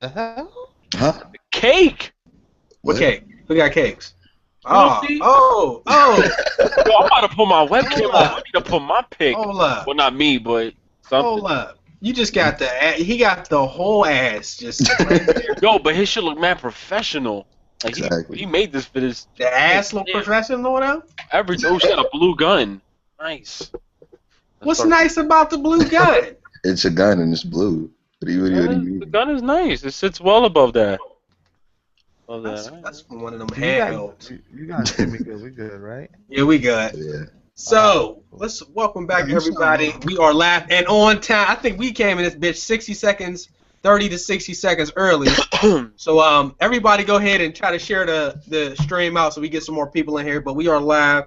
The hell? Huh? Cake. What cake? Who got cakes? You Oh. Yo, I'm about to put my webcam Hold on. up. I need to put my pic. Hold up. Well, not me, but something. Hold up. You just got he got the whole ass just right there. Yo, but his shit look mad professional. Like Exactly. he made this for this. The ass look professional though? Oh, she got a blue gun. Nice. What's nice about the blue gun? It's a gun and it's blue. What do you The mean? gun is nice. It sits well above that. That's from one of them You handhelds. guys get me good. We good, right? Yeah, we good. Yeah. So, let's welcome back everybody. We are live and on time. I think we came in this bitch 60 seconds, 30 to 60 seconds early. So, everybody go ahead and try to share the stream out so we get some more people in here. But we are live,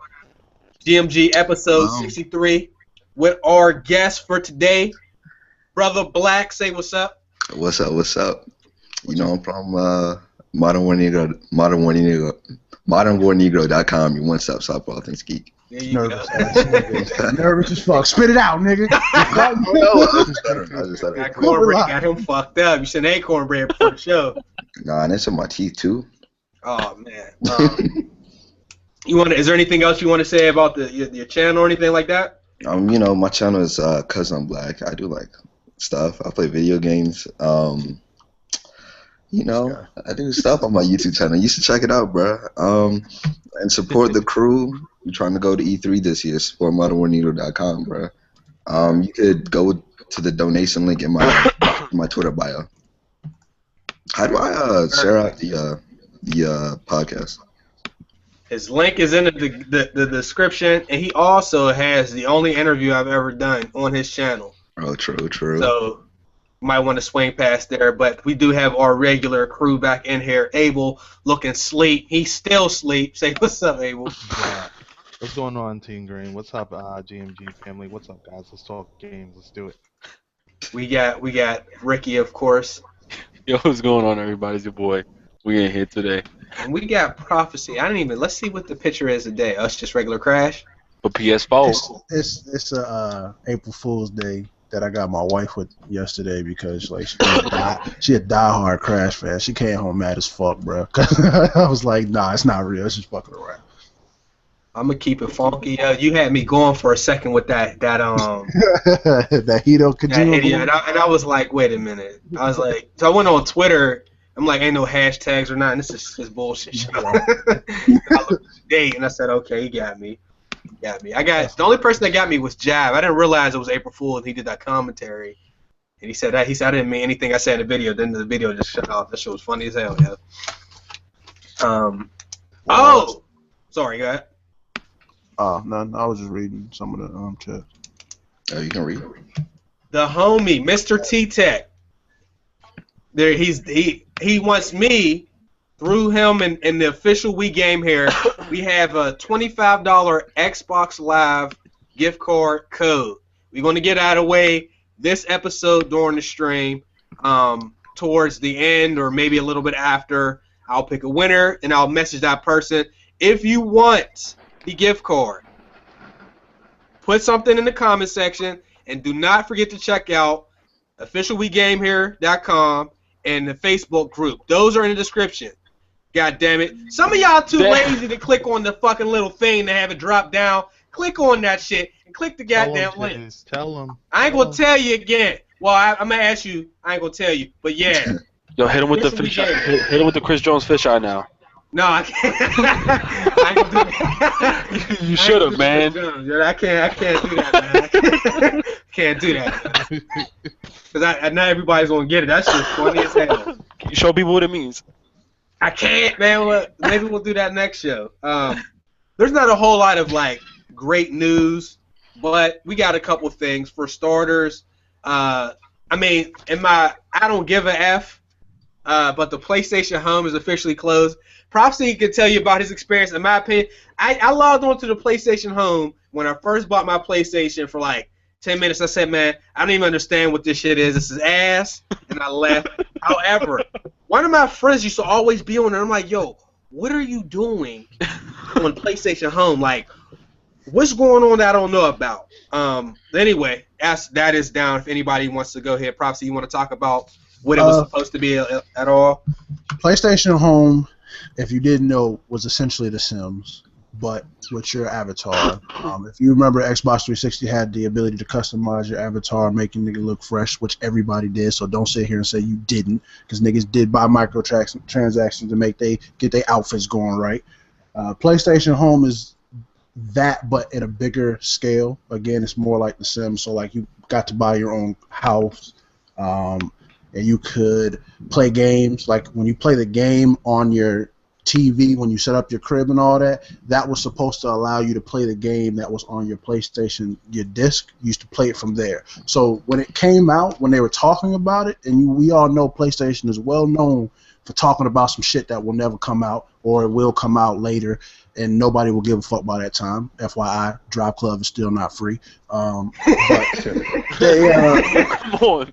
GMG episode 63 with our guest for today, Brother Black. Say what's up. What's up? What's up? You know, I'm from modernwarnegro.com. You one-stop shop for all things geek. There you go. Nervous as fuck. Spit it out, nigga. I just started. Got cornbread, got him fucked up. You said ain't cornbread before the show. Nah, and it's in my teeth too. Oh man. Is there anything else you want to say about your channel or anything like that? You know, my channel is Cousin Black. I do like stuff. I play video games. You know, I do stuff on my YouTube channel. You should check it out, bro. And support the crew. We're trying to go to E3 this year. Support modernwarnegro.com, bro. You could go to the donation link in my Twitter bio. How do I share out the podcast? His link is in the description, and he also has the only interview I've ever done on his channel. Oh, true. So you might want to swing past there, but we do have our regular crew back in here. Abel looking sleep. He still sleep. Say what's up, Abel. Yeah. What's going on, Team Green? What's up, GMG family? What's up, guys? Let's talk games. Let's do it. We got Ricky, of course. Yo, what's going on, everybody? It's your boy. We in here today. And we got Prophecy. Let's see what the picture is today. Us just regular Crash? For PS4. It's a April Fool's Day that I got my wife with yesterday because like she a diehard Crash fan. She came home mad as fuck, bro. I was like, nah, it's not real. It's just fucking around. I'm gonna keep it funky. You had me going for a second with that that Hideo Kojima. Yeah, and I was like, wait a minute. I was like, so I went on Twitter. I'm like, ain't no hashtags or nothing. This is this bullshit show. I looked at the date and I said, okay, he got me. The only person that got me was Jab. I didn't realize it was April Fool, and he did that commentary. And he said that I didn't mean anything I said in the video. Then the video just shut off. That shit was funny as hell, yeah. Sorry, go ahead. Oh, none. I was just reading some of the chat. Oh, you can read. The homie, Mr. T-Tech. There, he wants me through him and the official Wii game here. We have a $25 Xbox Live gift card code. We're going to get out of the way this episode during the stream. Towards the end or maybe a little bit after, I'll pick a winner and I'll message that person. If you want the gift card, put something in the comment section and do not forget to check out officialwegamehere.com and the Facebook group. Those are in the description. God damn it. Some of y'all too lazy to click on the fucking little thing to have it drop down. Click on that shit and click the goddamn link. Tell them. I ain't going to tell you again. Well, I'm going to ask you. I ain't going to tell you. But yeah. Yo, hit him with the fish eye. Hit him with the Chris Jones fish eye now. No, I can't. I ain't gonna do that. You should have, man. I can't do that, man. Can't do that. Because not everybody's gonna get it. That's just funny as hell. Can you show people what it means? I can't, man. Maybe we'll do that next show. There's not a whole lot of like great news, but we got a couple things. For starters, I don't give a F. But the PlayStation Home is officially closed. Prophecy can tell you about his experience. In my opinion, I logged on to the PlayStation Home when I first bought my PlayStation for like 10 minutes. I said, man, I don't even understand what this shit is. This is ass. And I left. However, one of my friends used to always be on there. I'm like, yo, what are you doing on PlayStation Home? Like, what's going on that I don't know about? Anyway, that is down. If anybody wants to go ahead, Prophecy, you want to talk about what it was supposed to be at all? PlayStation Home, if you didn't know, was essentially The Sims, but with your avatar. If you remember, Xbox 360 had the ability to customize your avatar, making nigga look fresh, which everybody did. So don't sit here and say you didn't, because niggas did buy microtransactions to get their outfits going right. PlayStation Home is that, but at a bigger scale. Again, it's more like The Sims. So like you got to buy your own house, and you could play games. Like when you play the game on your TV, when you set up your crib and all that, that was supposed to allow you to play the game that was on your PlayStation, your disc. You used to play it from there. So when it came out, when they were talking about it, and we all know PlayStation is well known for talking about some shit that will never come out, or it will come out later, and nobody will give a fuck by that time. FYI, Drive Club is still not free. But they, Come on.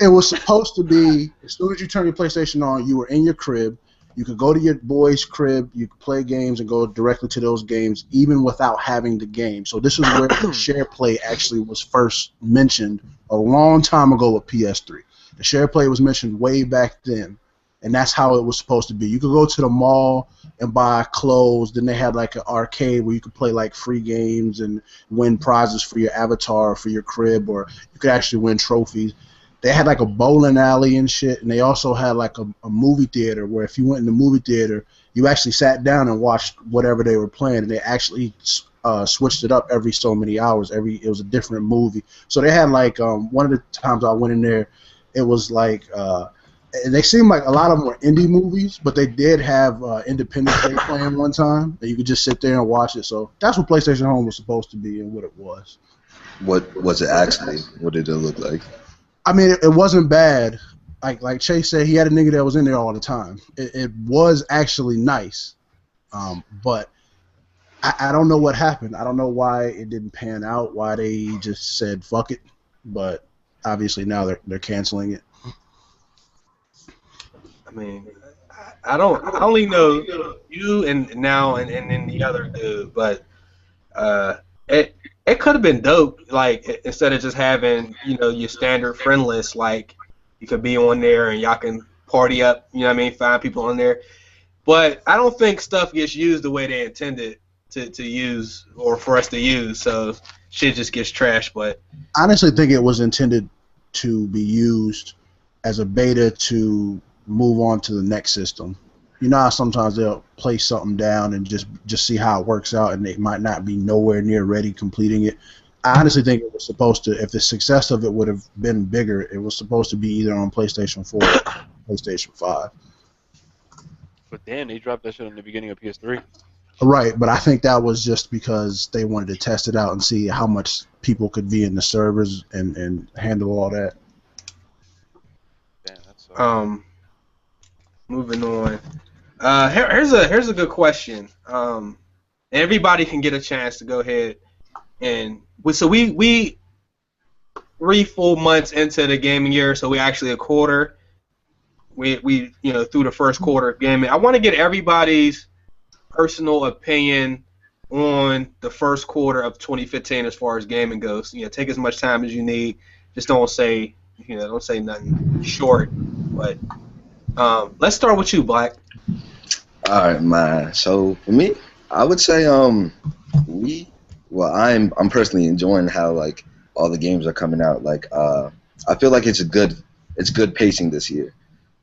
it was supposed to be, as soon as you turn your PlayStation on, you were in your crib. You could go to your boy's crib, you could play games and go directly to those games, even without having the game. So this is where the share play actually was first mentioned a long time ago with PS3. The share play was mentioned way back then, and that's how it was supposed to be. You could go to the mall and buy clothes. Then they had like an arcade where you could play like free games and win prizes for your avatar or for your crib, or you could actually win trophies. They had like a bowling alley and shit, and they also had like a movie theater where if you went in the movie theater, you actually sat down and watched whatever they were playing, and they actually switched it up every so many hours. It was a different movie. So they had like one of the times I went in there, it was like they seemed like a lot of them were indie movies, but they did have Independence Day playing one time, and you could just sit there and watch it. So that's what PlayStation Home was supposed to be and what it was. What was it actually? What did it look like? I mean, it wasn't bad. Like Chase said, he had a nigga that was in there all the time. It was actually nice, but I don't know what happened. I don't know why it didn't pan out. Why they just said fuck it. But obviously now they're canceling it. I mean, I only know you and the other dude, but it could have been dope. Like instead of just having your standard friend list, like you could be on there and y'all can party up. You know what I mean? Find people on there. But I don't think stuff gets used the way they intended to use or for us to use. So shit just gets trashed. But I honestly think it was intended to be used as a beta to move on to the next system. You know how sometimes they'll play something down and just see how it works out, and they might not be nowhere near ready completing it. I honestly think it was supposed to, if the success of it would have been bigger, it was supposed to be either on PlayStation 4 or PlayStation 5. But damn, they dropped that shit on the beginning of PS3. Right, but I think that was just because they wanted to test it out and see how much people could be in the servers and handle all that. Damn, that's moving on. Here's a good question. Everybody can get a chance to go ahead and we 3 full months into the gaming year, so we actually a quarter. We through the first quarter of gaming. I want to get everybody's personal opinion on the first quarter of 2015 as far as gaming goes. Take as much time as you need. Just don't say nothing short. But let's start with you, Black. All right, man. So for me, I would say I'm personally enjoying how like all the games are coming out. Like I feel like it's good pacing this year.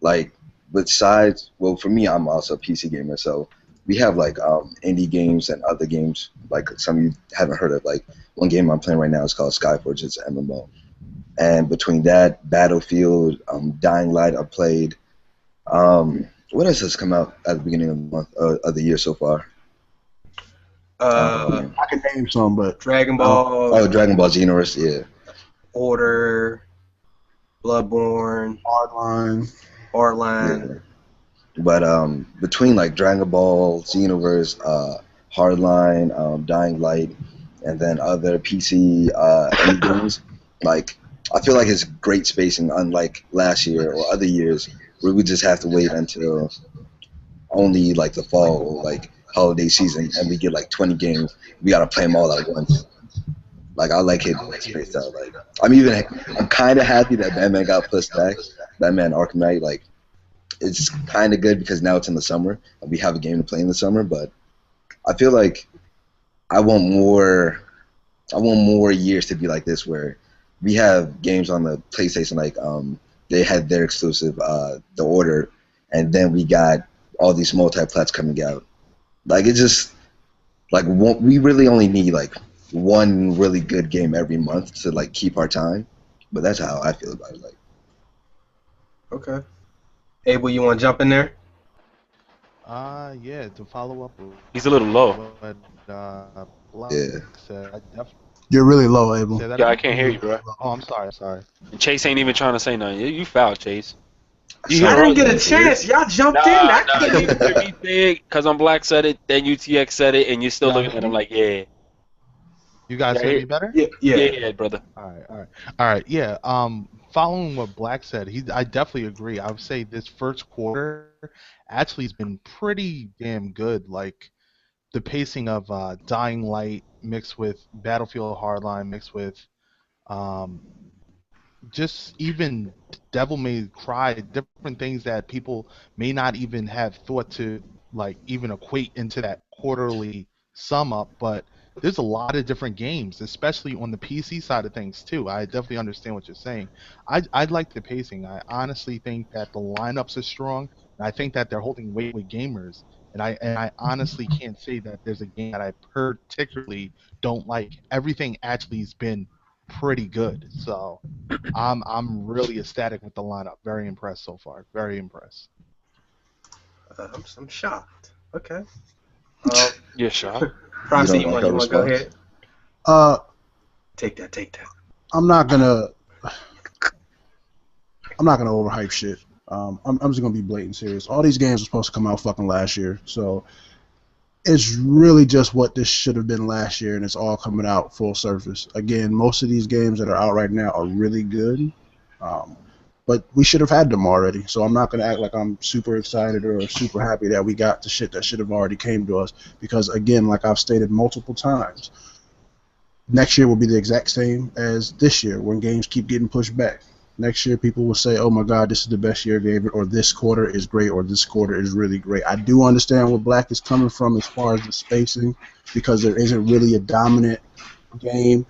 Like besides, well, for me, I'm also a PC gamer, so we have like indie games and other games like some of you haven't heard of. Like one game I'm playing right now is called Skyforge. It's an MMO. And between that, Battlefield, Dying Light, I played. What else has come out at the beginning of the month of the year so far? I can name some, but Dragon Ball. Oh, Dragon Ball Xenoverse, yeah. Order, Bloodborne, Hardline. Yeah. But between like Dragon Ball, Xenoverse, Hardline, Dying Light, and then other PC indie games, like I feel like it's great spacing, unlike last year or other years where we just have to wait until only like the fall or like holiday season and we get like 20 games. We gotta play them all at once. Like I like it spaced out. Like I'm kind of happy that Batman got pushed back Batman Arkham Knight, like it's kind of good because now it's in the summer and we have a game to play in the summer. But I feel like I want more. I want more years to be like this, where we have games on the PlayStation, like they had their exclusive, The Order, and then we got all these multi-plats coming out. Like it just like we really only need like one really good game every month to like keep our time. But that's how I feel about it. Like, Okay. Abel, you want to jump in there? Yeah, to follow up He's a little low. what Black Yeah. said, I definitely You're really low, Abel. say that Yeah, I again? can't hear you, bro. Oh, I'm sorry. And Chase ain't even trying to say nothing. You foul, Chase. You So- I hear didn't all- get a chance. Y'all jumped in. Nah, I nah, couldn't- you big, because I'm Black said it, then UTX said it, and you're still Yeah. looking at him like, yeah. You guys Yeah, hear here- me better? Yeah. brother. All right. Yeah. Following what Black said, I definitely agree. I would say this first quarter actually has been pretty damn good. Like the pacing of Dying Light mixed with Battlefield Hardline mixed with um, just even Devil May Cry, different things that people may not even have thought to like even equate into that quarterly sum up, but there's a lot of different games, especially on the PC side of things too. I definitely understand what you're saying. I like the pacing. I honestly think that the lineups are strong, and I think that they're holding weight with gamers. And I honestly can't say that there's a game that I particularly don't like. Everything actually has been pretty good. So I'm really ecstatic with the lineup. Very impressed so far. Very impressed. I'm shocked. Okay. Yeah, shot. Proxy, you like want our to go response? ahead? Uh, Take that. I'm not gonna overhype shit. I'm just gonna be blatant serious. All these games were supposed to come out fucking last year, so it's really just what this should have been last year, and it's all coming out full surface. Again, most of these games that are out right now are really good, but we should have had them already. So I'm not gonna act like I'm super excited or super happy that we got the shit that should have already came to us, because again, like I've stated multiple times, next year will be the exact same as this year when games keep getting pushed back. Next year, people will say, oh my God, this is the best year game, or this quarter is great, or this quarter is really great. I do understand where Black is coming from as far as the spacing, because there isn't really a dominant game.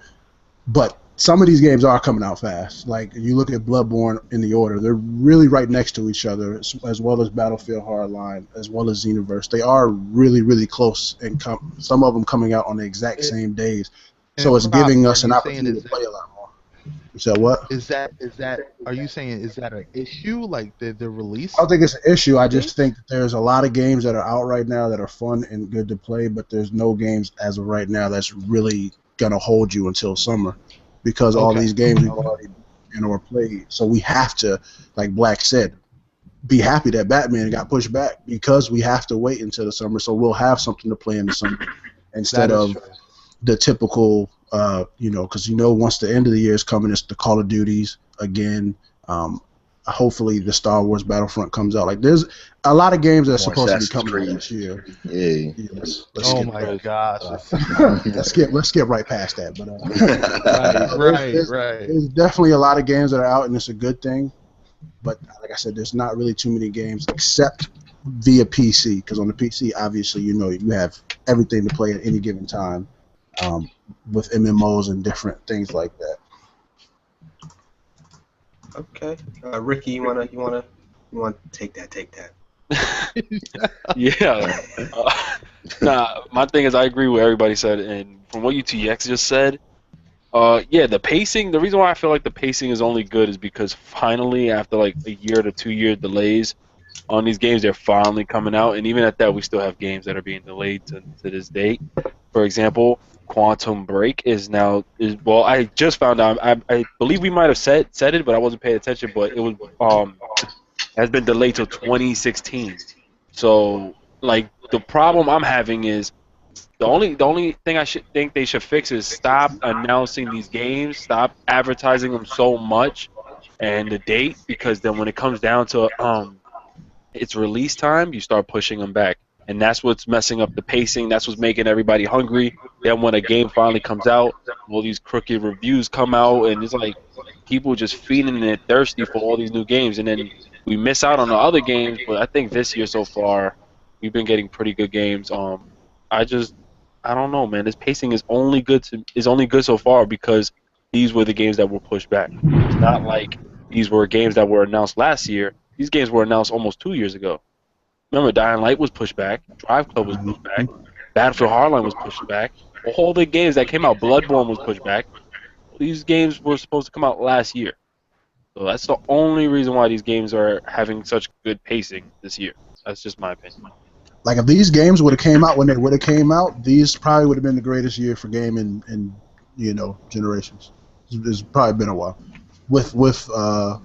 But some of these games are coming out fast. Like, you look at Bloodborne in the order, they're really right next to each other, as well as Battlefield Hardline, as well as Xenoverse. They are really, really close, and some of them coming out on the exact same days. So it's giving us an opportunity to play a lot more. You said what? Is that are you saying is that an issue, like the release? I don't think it's an issue. I just think that there's a lot of games that are out right now that are fun and good to play, but there's no games as of right now that's really gonna hold you until summer, because all these games we've already or played. So we have to, like Black said, be happy that Batman got pushed back, because we have to wait until the summer, so we'll have something to play in the summer instead of the typical, because once the end of the year is coming, it's the Call of Duties again. Hopefully, the Star Wars Battlefront comes out. Like, there's a lot of games that are supposed to be coming out this year. Yeah. Yes. Oh my gosh! Let's skip right past that. But Right. there's definitely a lot of games that are out, and it's a good thing. But like I said, there's not really too many games except via PC, because on the PC, obviously, you have everything to play at any given time. With MMOs and different things like that. Okay. Ricky, you wanna take that. Yeah. Nah, my thing is I agree with everybody said, and from what UTX just said, yeah, the pacing, the reason why I feel like the pacing is only good is because finally, after like a year to 2 year delays on these games, they're finally coming out, and even at that, we still have games that are being delayed to this date. For example, Quantum Break well, I just found out. I believe we might have said it, but I wasn't paying attention. But it was has been delayed till 2016. So, like, the problem I'm having is the only thing I should think they should fix is stop announcing these games, stop advertising them so much, and the date, because then when it comes down to its release time, you start pushing them back. And that's what's messing up the pacing. That's what's making everybody hungry. Then when a game finally comes out, all these crooked reviews come out, and it's like, people just feeding and thirsty for all these new games, and then we miss out on the other games. But I think this year so far, we've been getting pretty good games. I don't know, man. This pacing is only good so far because these were the games that were pushed back. It's not like these were games that were announced last year. These games were announced almost 2 years ago. Remember, Dying Light was pushed back. Drive Club was pushed back. Battlefield Hardline was pushed back. All the games that came out, Bloodborne was pushed back. These games were supposed to come out last year. So that's the only reason why these games are having such good pacing this year. That's just my opinion. Like if these games would have came out when they would have came out, these probably would have been the greatest year for gaming in generations. It's probably been a while. With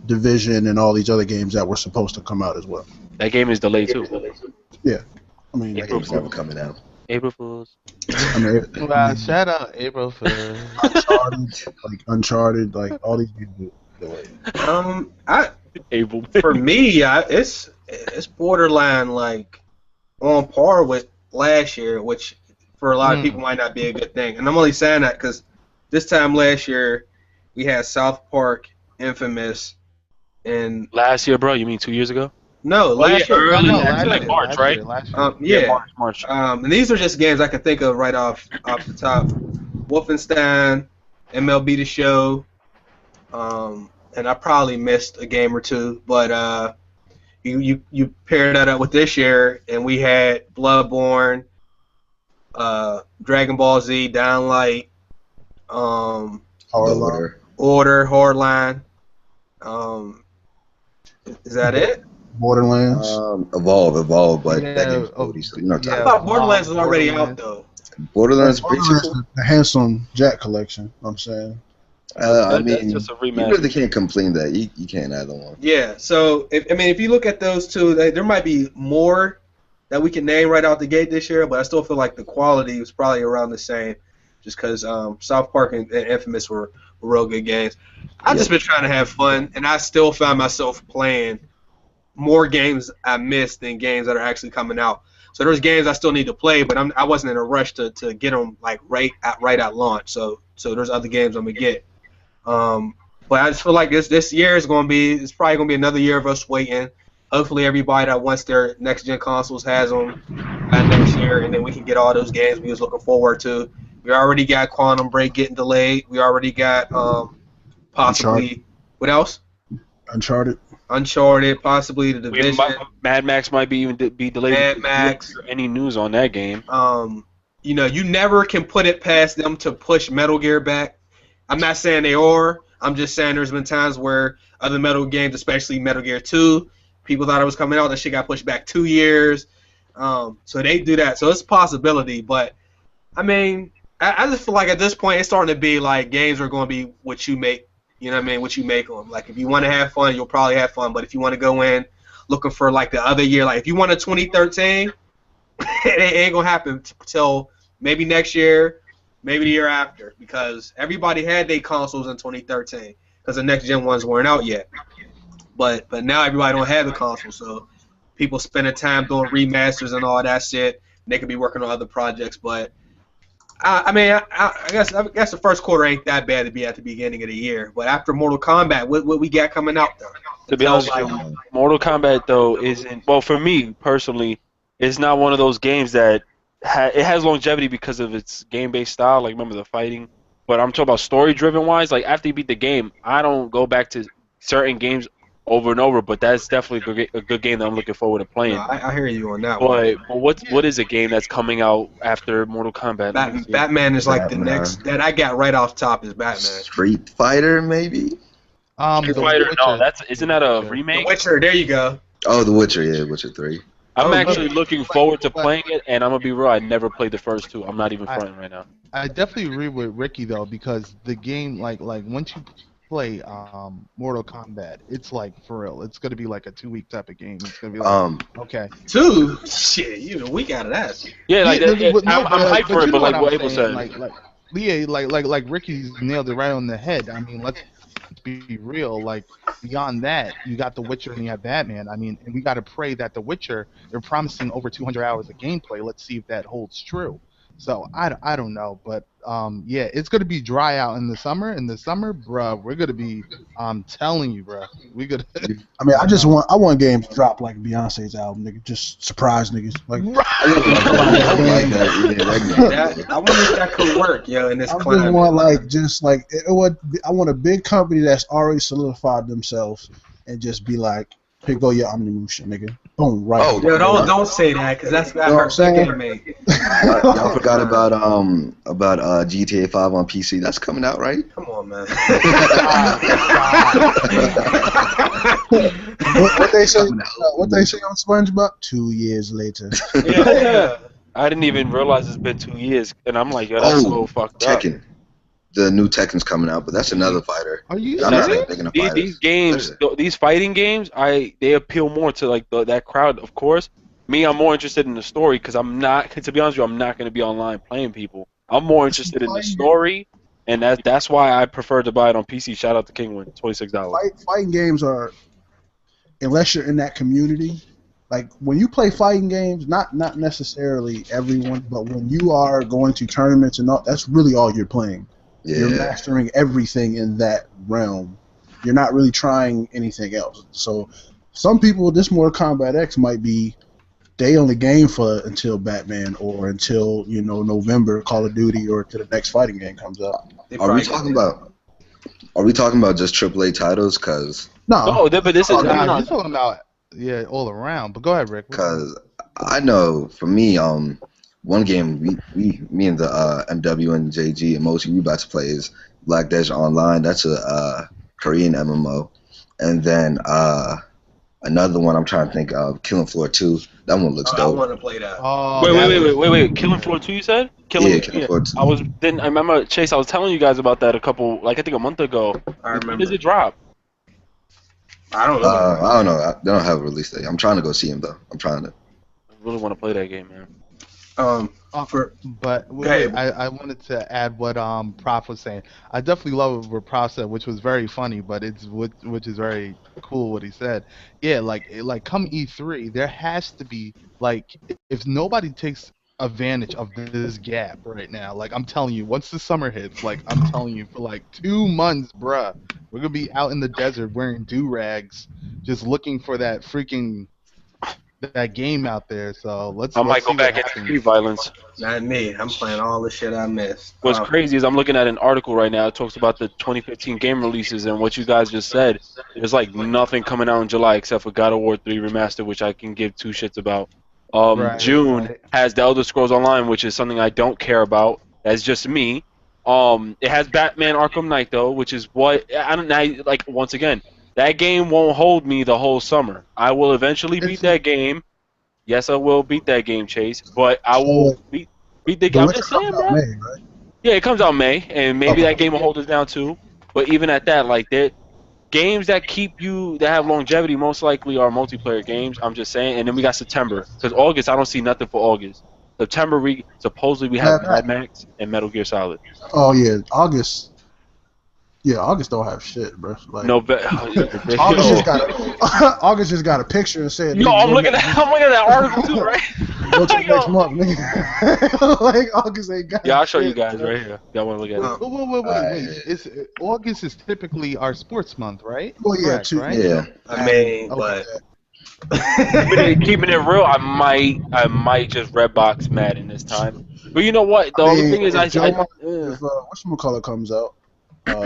Division and all these other games that were supposed to come out as well. That game is delayed too. Yeah, I mean, That game's never coming out. April Fools. I mean, Shout out April for Uncharted, like all these games. April. For me, it's borderline like on par with last year, which for a lot of people might not be a good thing. And I'm only saying that because this time last year we had South Park, Infamous, and Last year, bro? You mean 2 years ago? no, last year. early. no, Actually, like March, right? Last year. Yeah. March. And these are just games I can think of right off the top. Wolfenstein, MLB The Show, and I probably missed a game or two, but you pair that up with this year, and we had Bloodborne, Dragon Ball Z, Downlight, Order, Hardline. Is that it? Borderlands. Evolve, but Yeah, that game's oldie, so you're not I talking thought about Borderlands was already out though. Borderlands. The Handsome Jack collection. I'm saying. I That's mean, just a you remaster. really can't complain that you can't either one. Yeah, so if you look at those two, there might be more that we can name right out the gate this year, but I still feel like the quality was probably around the same, just because South Park and Infamous were real good games. I've just been trying to have fun, and I still found myself playing more games I missed than games that are actually coming out. So there's games I still need to play, but I wasn't in a rush to get them like right at launch. So there's other games I'm gonna get. But I just feel like this year is it's probably gonna be another year of us waiting. Hopefully everybody that wants their next gen consoles has them by next year, and then we can get all those games we was looking forward to. We already got Quantum Break getting delayed. We already got possibly Uncharted. What else? Uncharted, possibly the Division. Mad Max might be delayed. Mad Max. Any news on that game? You never can put it past them to push Metal Gear back. I'm not saying they are. I'm just saying there's been times where other Metal games, especially Metal Gear 2, people thought it was coming out. That shit got pushed back 2 years. So they do that. So it's a possibility. But, I mean, I just feel like at this point it's starting to be like games are going to be what you make. You know what I mean? What you make them. Like, if you want to have fun, you'll probably have fun. But if you want to go in looking for, like, the other year, like, if you want a 2013, it ain't going to happen until maybe next year, maybe the year after. Because everybody had their consoles in 2013 because the next-gen ones weren't out yet. But now everybody don't have the console. So people spending time doing remasters and all that shit. And they could be working on other projects. But I mean, I guess the first quarter ain't that bad to be at the beginning of the year. But after Mortal Kombat, what we got coming out though? To be honest with you, Mortal Kombat though isn't, well, for me personally, it's not one of those games that it has longevity because of its game-based style. Like, remember the fighting? But I'm talking about story-driven wise. Like, after you beat the game, I don't go back to certain games over and over, but that's definitely a good game that I'm looking forward to playing. No, I hear you on that one. But what is a game that's coming out after Mortal Kombat? Batman is like Batman. the next that I got right off top is Batman. Street Fighter, maybe? Street Fighter? No, isn't that a remake? The Witcher, there you go. Oh, The Witcher, yeah, Witcher 3. I'm actually looking forward to playing it, and I'm gonna be real. I never played the first two. I'm not even fronting right now. I definitely agree with Ricky though, because the game, like once you play Mortal Kombat, it's like for real. It's gonna be like a 2-week type of game. It's gonna be like okay. 2? Shit, you a week out of that. Yeah, like Yeah, that, but no, I'm hyped for it, but like what Abel said. Like Ricky's nailed it right on the head. I mean, let's be real. Like beyond that, you got The Witcher and you have Batman. I mean, and we got to pray that The Witcher, they're promising over 200 hours of gameplay. Let's see if that holds true. So I don't know, but yeah, it's gonna be dry out in the summer. In the summer, bruh, we're gonna be. I'm telling you, bruh, we gonna. I mean, I want games to drop like Beyonce's album, nigga. Just surprise niggas. Like, I would like that. Yeah, I wonder if that could work, yo, in this I just climate. want I want a big company that's already solidified themselves and just be like, here go your Omnimusha, nigga. Boom, right. Oh, Yo, don't say that, because that hurts that game, man. Y'all forgot about GTA 5 on PC. That's coming out, right? Come on, man. what they say? What they say on SpongeBob? 2 years later. Yeah. I didn't even realize it's been 2 years, and I'm like, yo, that's so fucked up. Tekken. The new Tekken's coming out, but that's another fighter. Are you I'm not serious? thinking of These games, these fighting games, they appeal more to like that crowd. Of course, me, I'm more interested in the story because I'm not. To be honest with you, I'm not going to be online playing people. I'm more interested in the story, and that's why I prefer to buy it on PC. Shout out to Kingwin, $26. Fighting games are, unless you're in that community, like when you play fighting games, not necessarily everyone, but when you are going to tournaments and all, that's really all you're playing. Yeah. You're mastering everything in that realm. You're not really trying anything else. So some people, this Mortal Kombat X might be they only game for until Batman or until November Call of Duty or to the next fighting game comes out. Are we talking about just AAA titles? Cause no, but this is you're talking about all around. But go ahead, Rick. Because I know for me, one game me and the MW and JG and Mochi we about to play is Black Desert Online. That's a Korean MMO, and then another one I'm trying to think of, Killing Floor 2. That one looks dope. I want to play that. Wait. Killing Floor 2, you said? Killing Floor 2. I remember Chase. I was telling you guys about that I think a month ago. I remember. When does it drop? I don't know. I don't know. They don't have a release date. I'm trying to go see him though. I really want to play that game, man. But wait, I wanted to add what Prof was saying. I definitely love what Prof said, which was very funny, but which is very cool what he said. Yeah, like come E3, there has to be like if nobody takes advantage of this gap right now, like I'm telling you, once the summer hits, like I'm telling you, for like 2 months, bruh, we're gonna be out in the desert wearing do-rags, just looking for that freaking that game out there. So let's might go see back what into happens. street violence. Not me. I'm playing all the shit I missed. What's crazy is I'm looking at an article right now. It talks about the 2015 game releases, and what you guys just said. There's like nothing coming out in July except for God of War 3 Remastered, which I can give two shits about. June has The Elder Scrolls Online, which is something I don't care about. That's just me. It has Batman Arkham Knight though, which is what I don't like. Once again, that game won't hold me the whole summer. I will eventually beat that game. Yes, I will beat that game, Chase. But I will beat the game. I'm just saying, bro. May, right? Yeah, it comes out May, and maybe that game will hold us down too. But even at that, like games that have longevity most likely are multiplayer games. I'm just saying. And then we got September, because August I don't see nothing for August. September supposedly we have Mad Max and Metal Gear Solid. Oh yeah, August. Yeah, August don't have shit, bro. Like, no, but August just got a picture and said. Yo, I'm looking at that article too, right? Go to next month, nigga. Like August ain't got. Yeah, I'll show you guys right here. Y'all want to look at it? Wait. August is typically our sports month, right? Oh yeah, correct, right? Yeah. I mean, but keeping it real, I might just red box Madden this time. But you know what? The only thing is, if whatchamacallit comes out.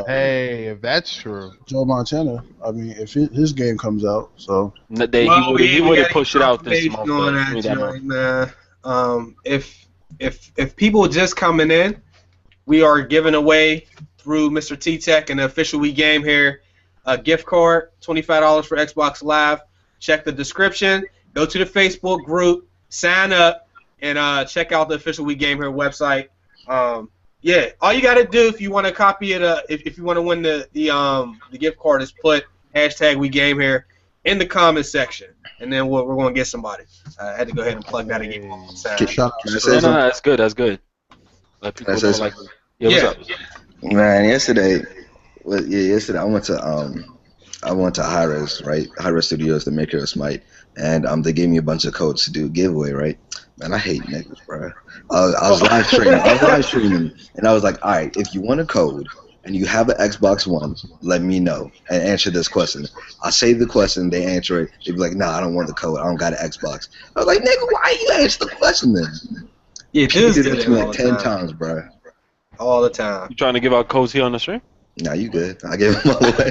Hey, if that's true. Joe Montana. I mean, if his game comes out, so he would have pushed it out this month. If people just coming in, we are giving away through Mr. T Tech and the official We Game here a gift card, $25 for Xbox Live. Check the description. Go to the Facebook group, sign up, and check out the official We Game here website. Yeah, all you gotta do if you want to copy it, if you want to win the gift card, is put hashtag We Game here in the comment section, and then we're gonna get somebody. I had to go ahead and plug that again. No, that's good. That's good. Let people know, like, what's up? Man, yesterday I went to Hi-Res, right? Hi-Res Studios, the maker of Smite, and they gave me a bunch of codes to do a giveaway, right? Man, I hate niggas, bro. I was live streaming, and I was like, all right, if you want a code and you have an Xbox One, let me know and answer this question. I save the question, they answer it. They be like, nah, I don't want the code. I don't got an Xbox. I was like, nigga, why you answer the question then? Yeah, You dudes did do it that to me all like the 10 time. times, bro. All the time. You trying to give out codes here on the stream? Nah, you good. I gave them all away.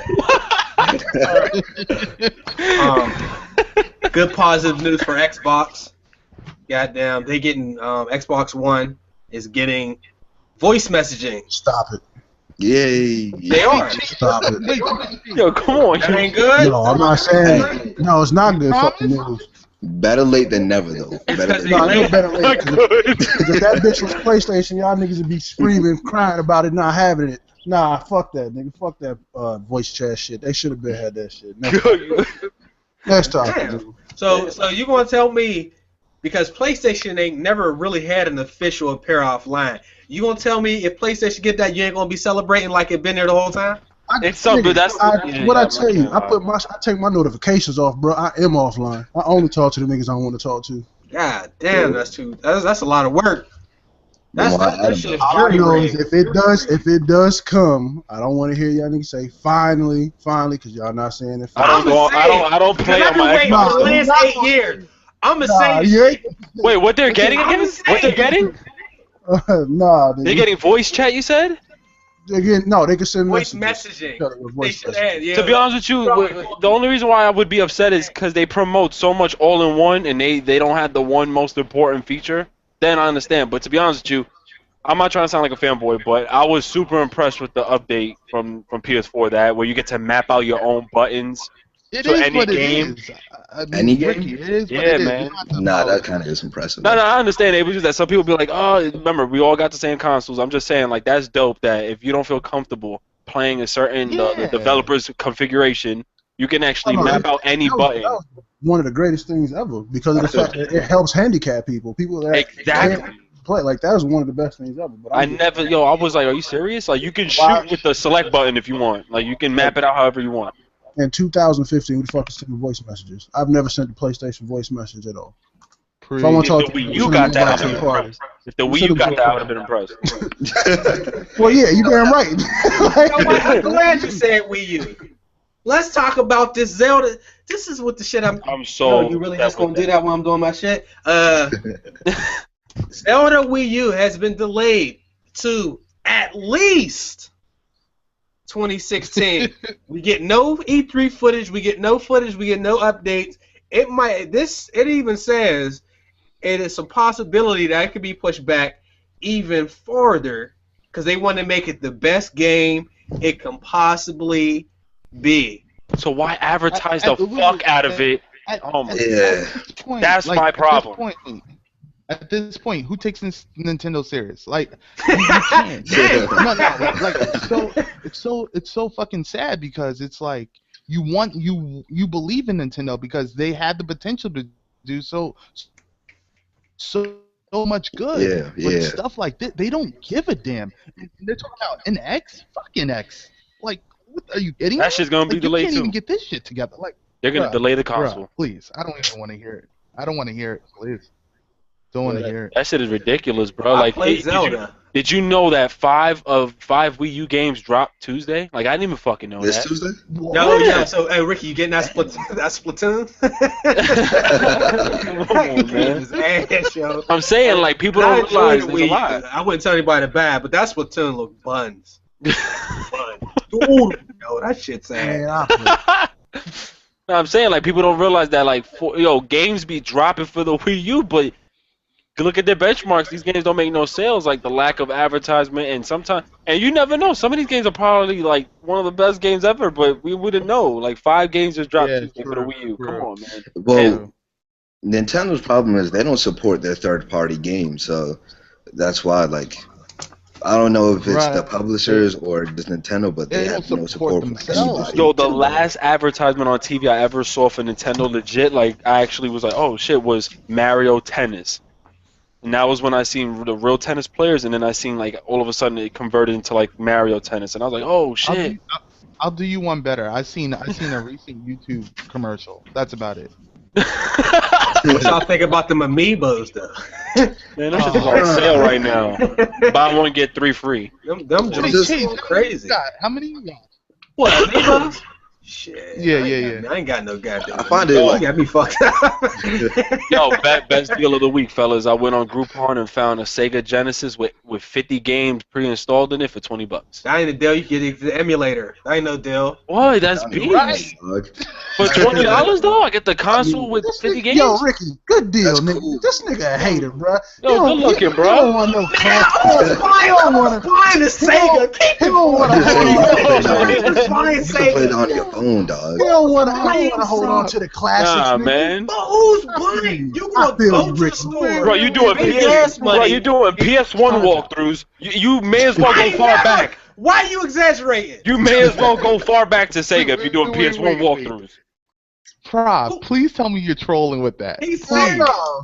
Good positive news for Xbox. Goddamn, they getting Xbox One is getting voice messaging. Stop it. Yay. They are. Stop it. Yo, come on. That ain't good. No, I'm not saying. No, it's not good fucking news. Better late than never, though. Better Because late No, than it never. ain't better late. Not good. Because if that bitch was PlayStation, y'all niggas would be screaming, crying about it, not having it. Nah, fuck that, nigga. Fuck that voice chat shit. They should have been had that shit. Next topic. Damn. So you gonna tell me because PlayStation ain't never really had an official appear offline. You gonna tell me if PlayStation get that, you ain't gonna be celebrating like it been there the whole time? It's something, but that's I tell you. I take my notifications off, bro. I am offline. I only talk to the niggas I want to talk to. God damn, that's a lot of work. That shit is All I jury know is rigged. if it does come, I don't want to hear y'all niggas say finally, because y'all not saying it. I don't play on my waiting for the Xbox. last 8 years. I'ma say you ain't. Wait, what they're getting again? What they're getting? Nah, They're getting voice chat, you said? they can send voice messages. messaging. Voice They should messages. have, yeah. To be honest with you, the only reason why I would be upset is because they promote so much all-in-one, and they don't have the one most important feature. Then I understand. But to be honest with you, I'm not trying to sound like a fanboy, but I was super impressed with the update from PS4 that where you get to map out your own buttons. It So is any what game- it is. I mean, Any game? Ricky, it is what Yeah, it is. man. You don't have to Nah, follow that kind of is impressive. No, I understand. It was just that some people be like, oh, remember, we all got the same consoles. I'm just saying, like, that's dope that if you don't feel comfortable playing a certain the Yeah. developer's configuration, you can actually map out any button. That was one of the greatest things ever because of the fact that it helps handicap people. People that Exactly. can't play. Like, that was one of the best things ever. But I was like, are you serious? Like, you can shoot with the select button if you want. Like, you can map it out however you want. in 2015, who the fuck is sending voice messages? I've never sent a PlayStation voice message at all. If I want to If talk the to Wii you, U got that, I'd be impressed. If the Wii U got that, I would have been impressed. Well, yeah, you damn right. You know what? I'm glad you said Wii U. Let's talk about this Zelda. This is what the shit I'm so. you really just gonna do that while I'm doing my shit? Zelda Wii U has been delayed to at least 2016. We get no E3 footage. We get no footage. We get no updates. It even says it is a possibility that it could be pushed back even farther because they want to make it the best game it can possibly be. So why advertise the fuck out of it? Oh my Yeah. That's my problem. At this point, who takes Nintendo serious? Like, you can't. No, like it's so fucking sad because it's like you believe in Nintendo because they had the potential to do so much good. Yeah. But stuff like this, they don't give a damn. And they're talking about an X, fucking X. Like, what, are you kidding? That shit's gonna be delayed You can't too. even get this shit together. Like, They're gonna delay the bruh, console. please, I don't even want to hear it. I don't want to hear it. Please, don't want to hear it. That shit is ridiculous, bro. I Like, played Zelda. did you know that 5 of 5 Wii U games dropped Tuesday? Like, I didn't even fucking know This that. Tuesday? No, yeah. So, hey, Ricky, you getting that Splatoon? Come on, man. His ass, yo. I'm saying, like, people don't realize there's a lot. I wouldn't tell anybody to buy it, but that Splatoon look buns. Dude, yo, that shit's Man, ass. No, I'm saying, like, people don't realize that, like, games be dropping for the Wii U, but look at their benchmarks. These games don't make no sales. Like, the lack of advertisement, and sometimes, and you never know. Some of these games are probably, like, one of the best games ever, but we wouldn't know. Like, 5 games just dropped Tuesday for the Wii U. Come on, man. Well, Nintendo's problem is they don't support their third-party games, so that's why, like, I don't know if it's the publishers or just Nintendo, but they have no support from anybody. Yo, the last advertisement on TV I ever saw for Nintendo, legit, like, I actually was like, oh shit, was Mario Tennis. And that was when I seen the real tennis players, and then I seen, like, all of a sudden it converted into, like, Mario Tennis, and I was like, oh shit. I'll do you one better. I seen a recent YouTube commercial. That's about it. What y'all think about them amiibos, though? Man, them shit's on sale right now. Buy one get 3 free. Them joints going crazy. How many you got? What, Amiibos? Shit. Yeah. I ain't got no goddamn. I find it like got me fucked up. Yo, best deal of the week, fellas. I went on Groupon and found a Sega Genesis with 50 games pre-installed in it for $20. That ain't a deal. You get the emulator. That ain't no deal. What? That's beast. right. For $20 though, I get the console with 50 games. Yo, Ricky, good deal, That's nigga. cool. This nigga a hater, bro. Yo, good looking, He bro. don't want no I was buying the Sega. He don't want to hold on. I was buying You can play it Sega. on your phone, dog. He don't want to hold on to the classics, Nah, nigga. man. But who's buying? You I gonna feel go you, to the Ricky. store? Bro, you doing pay gas money. Bro, you doing PS1 walkthroughs. You may as well go far back. Why are you exaggerating? You may as well go far back to Sega if you're doing PS1 Wait. walkthroughs. Prob, please tell me you're trolling with that. He's Please. saying, I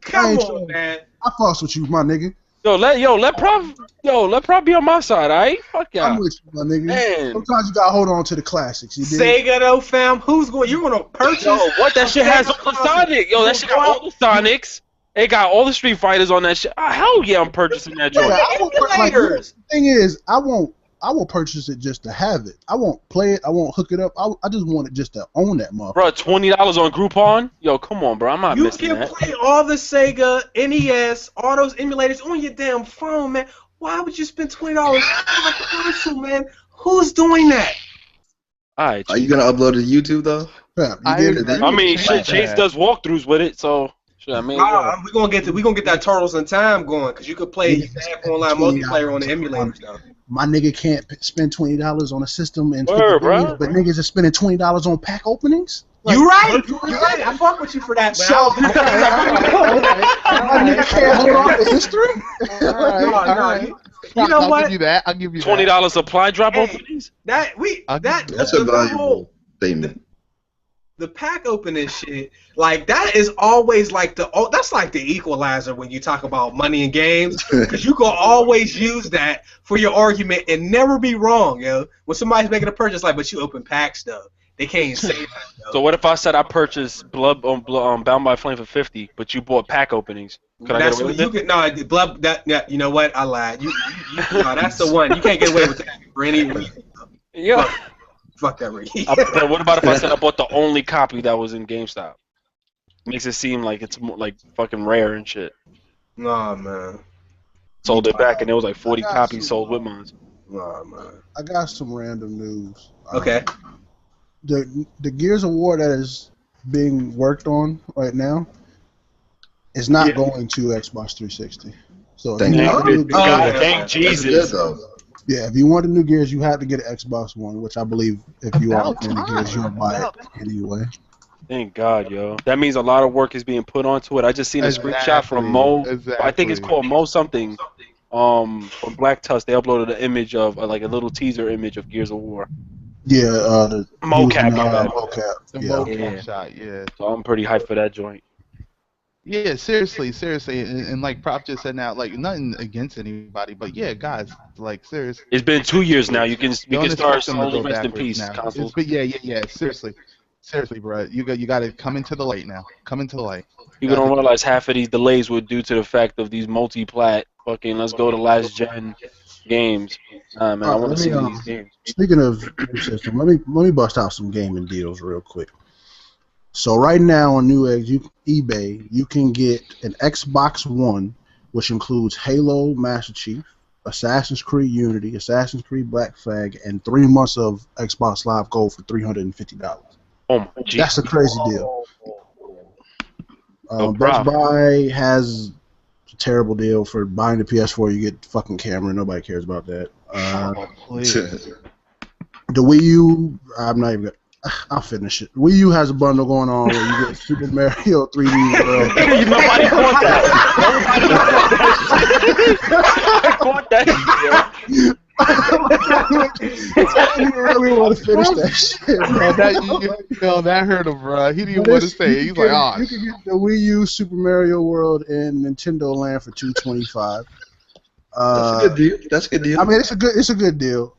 come ain't on, trolling. man. I fucks with you, my nigga. Let Prov be on my side, alright? Fuck I'm y'all. with you, my nigga. Man. Sometimes you gotta hold on to the classics. You dig? Sega though, fam. You're gonna purchase? Yo, what that shit has all the Sonic. Yo, that shit got all the Sonics. It got all the Street Fighters on that shit. Hell yeah, I'm purchasing that joint. Yeah, I will, like, Emulators. the thing is, I will purchase it just to have it. I won't play it. I won't hook it up. I just want it just to own that motherfucker. Bro, $20 on Groupon? Yo, come on, bro. I'm not You missing can that. play all the Sega, NES, all those emulators on your damn phone, man. Why would you spend $20 on a console, man? Who's doing that? Alright. Are you gonna upload it to YouTube though? Yeah, I you dig? agree. I mean, shit, Like Chase that. does walkthroughs with it, so shit, I mean, yeah. We're gonna get that Turtles in Time going, because you could play half online multiplayer on the emulators though. My nigga can't spend $20 on a system and Word, 50 bro. games, but niggas are spending $20 on pack openings. You right. You right. I fuck with you for that, but So, I don't do that. my nigga can't hold on to history. You know I'll what? give you that. I'll give you that. $20 supply drop Hey. openings? That's That's a valuable statement. the pack opening shit, like that is always like that's like the equalizer when you talk about money in games, because you can always use that for your argument and never be wrong, yo. When somebody's making a purchase, like, but you open packs though, they can't say that. Yo. So what if I said I purchased Bound by Flame for $50, but you bought pack openings? Could I get That's away what with you it? can. No, blood. That you know what? I lied. No, that's the one. You can't get away with that for any reason. Yeah. Fuck that, Ricky. But what about if I said I bought the only copy that was in GameStop? Makes it seem like it's more, like fucking rare and shit. Nah, man. Sold it back and there was like 40 I got copies some- sold with mine. Nah, man. I got some random news. Okay. The Gears of War that is being worked on right now is not going to Xbox 360. So if Thank you God. want the new- God, yeah. thank That's Jesus. good, though. yeah, if you want the new Gears, you have to get an Xbox One, which I believe if you are About in the Gears, you'll time. buy it anyway. Thank God, yo. That means a lot of work is being put onto it. I just seen a screenshot from Mo. I think it's called Mo something. From Black Tusk, they uploaded an image of like a little teaser image of Gears of War. Yeah, the Mocap, using, my bad. mocap. The Yeah. mocap Yeah. shot, yeah. So I'm pretty hyped for that joint. Yeah, seriously, and like Prop just said now, like nothing against anybody, but yeah, guys, like seriously. It's been 2 years now. We can Don't start expect them to slowly go rest in backwards peace, now. consoles. But yeah, seriously, bro, you got to come into the light now. Come into the light. People don't realize half of these delays were due to the fact of these multi-plat fucking let's go to last gen games. Man, I want to see these games. Speaking of new system, let me bust out some gaming deals real quick. So right now on Newegg, eBay, you can get an Xbox One, which includes Halo Master Chief, Assassin's Creed Unity, Assassin's Creed Black Flag, and 3 months of Xbox Live Gold for $350. Oh my Jesus. That's a crazy deal. Oh, Best bro. Buy has a terrible deal for buying the PS4. You get the fucking camera. Nobody cares about that. Please. The Wii U, I'm not even. I'll finish it. Wii U has a bundle going on where you get Super Mario 3D World. Nobody want that. Nobody want that. I didn't really want to finish that shit, bro. That hurt him, bro. He didn't But want to it's- say it. you He's can- like, oh, you can get the Wii U, Super Mario World, and Nintendo Land for $225. That's a good deal. That's a good deal. I mean, it's a good deal.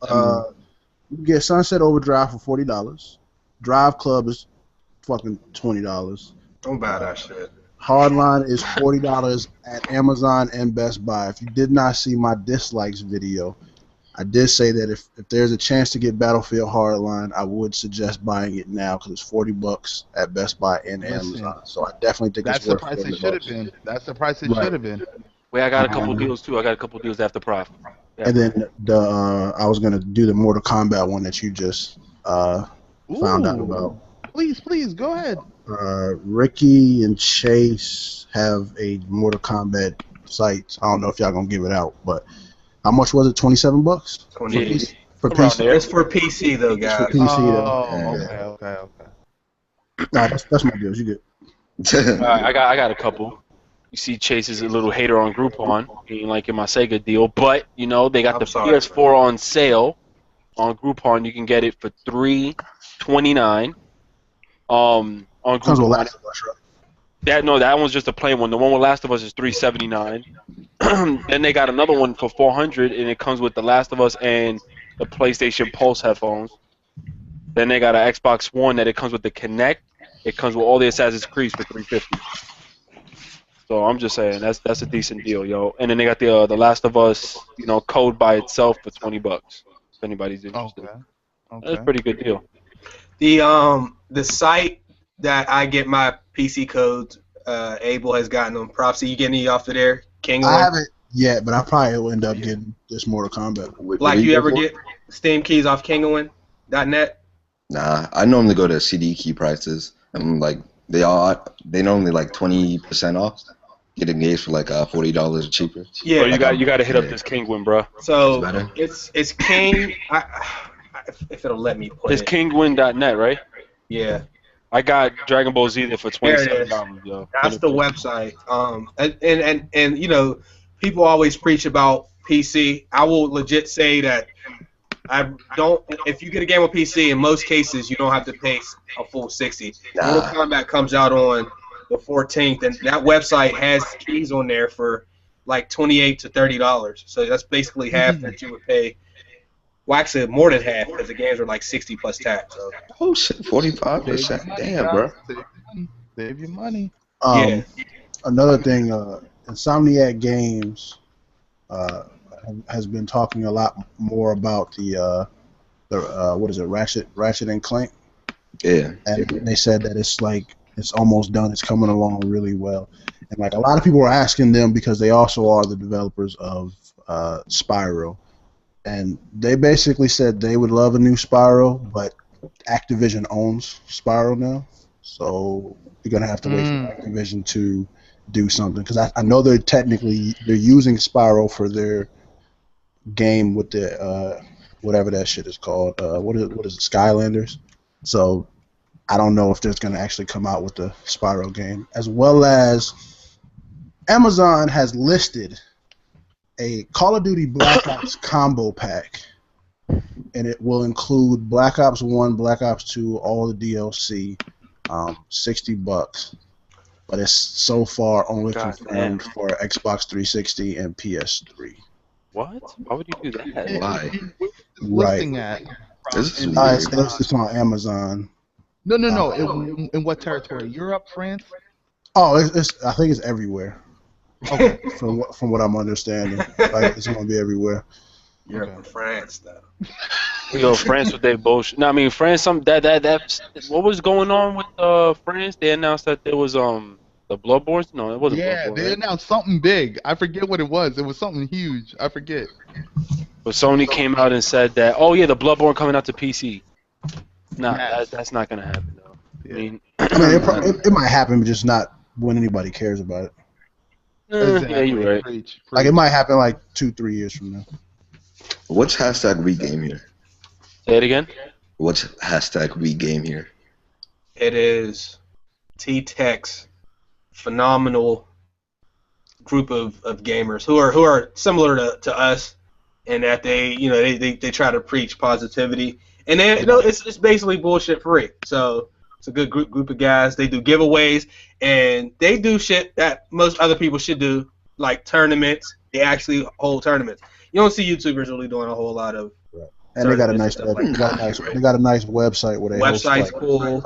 You can get Sunset Overdrive for $40. Drive Club is fucking $20. Don't buy that shit. Hardline is $40 at Amazon and Best Buy. If you did not see my dislikes video, I did say that if there's a chance to get Battlefield Hardline, I would suggest buying it now because it's $40 at Best Buy and Amazon. So I definitely think That's it's the worth price it $40. should have been. That's the price it should have been. Wait, I got a couple deals too. I got a couple deals after Prof. Yeah. And then I was gonna do the Mortal Kombat one that you just found out about. Please go ahead. Ricky and Chase have a Mortal Kombat site. I don't know if y'all gonna give it out, but how much was it? $27 for Around PC. there. It's for PC though, It's guys. for PC Oh, though. okay. Nah, that's my deals. You good? All right, I got a couple. You see, Chase is a little hater on Groupon. He ain't liking my Sega deal, but you know they got I'm the sorry, PS4 on sale on Groupon. You can get it for $329. On Comes with Groupon. Last of Us, right? That one's just a plain one. The one with Last of Us is $379. Then they got another one for $400, and it comes with The Last of Us and the PlayStation Pulse headphones. Then they got an Xbox One that it comes with the Kinect. It comes with all the Assassin's Creed for $350. So I'm just saying that's a decent deal, yo. And then they got the Last of Us, code by itself for $20. If anybody's interested, that's a pretty good deal. The site that I get my PC codes, Abel has gotten them. Propsy, you getting any off of there? King I one? haven't yet, but I probably will end up getting this Mortal Kombat. Like you ever get Steam keys off KingWin.net? Nah, I normally go to CD key prices, and like they normally like 20% off. Get engaged for like $40 cheaper. Yeah, So you got to hit up this Kingwin, bro. So It's better. it's King. If it'll let me put It's it. kingwin.net, right? Yeah, I got Dragon Ball Z there for $27, yo. that's the website. And people always preach about PC. I will legit say that I don't. If you get a game on PC, in most cases you don't have to pay a full $60. Nah. Mortal Kombat comes out on the 14th, and that website has keys on there for like $28 to $30. So that's basically half that you would pay. Well, actually, more than half because the games are like 60 plus tax. So. Oh shit, 45%. Damn, bro. Save your money. Yeah. Another thing, Insomniac Games has been talking a lot more about the what is it, Ratchet and Clank, Yeah. and they said that it's almost done. It's coming along really well, and like a lot of people are asking them because they also are the developers of Spyro. And they basically said they would love a new Spyro, but Activision owns Spyro now, so you're gonna have to wait for Activision to do something. Because I know they're using Spyro for their game with the whatever that shit is called. What is it? Skylanders. So I don't know if they're gonna actually come out with the Spyro game, as well as Amazon has listed a Call of Duty Black Ops combo pack, and it will include Black Ops 1, Black Ops 2, all the DLC, $60. But it's so far only confirmed for Xbox 360 and PS3. What? Why would you do that? Why? Listing at. This is weird. It's on Amazon. No. In what territory? Europe, France? Oh, I think it's everywhere. Okay, from what I'm understanding, like it's gonna be everywhere. Europe and France, though. France with their bullshit. No, I mean France. What was going on with France? They announced that there was the Bloodborne. No, it wasn't. Yeah, Bloodborne, they right? announced something big. I forget what it was. It was something huge. I forget. But Sony came out and said that, oh yeah, the Bloodborne coming out to PC. Nah, that's not gonna happen though. Yeah. I mean, it might happen, but just not when anybody cares about it. yeah, you're right. Preach. Like it might happen like 2-3 years from now. What's hashtag we game here? Say it again. What's hashtag we game here? It is T-Tech's phenomenal group of gamers who are similar to us, in that they try to preach positivity, and it's basically bullshit free. So it's a good group of guys. They do giveaways, and they do shit that most other people should do, like tournaments. They actually hold tournaments. You don't see YouTubers really doing a whole lot of. And they got a nice, Like they got a nice website where they website's host, cool.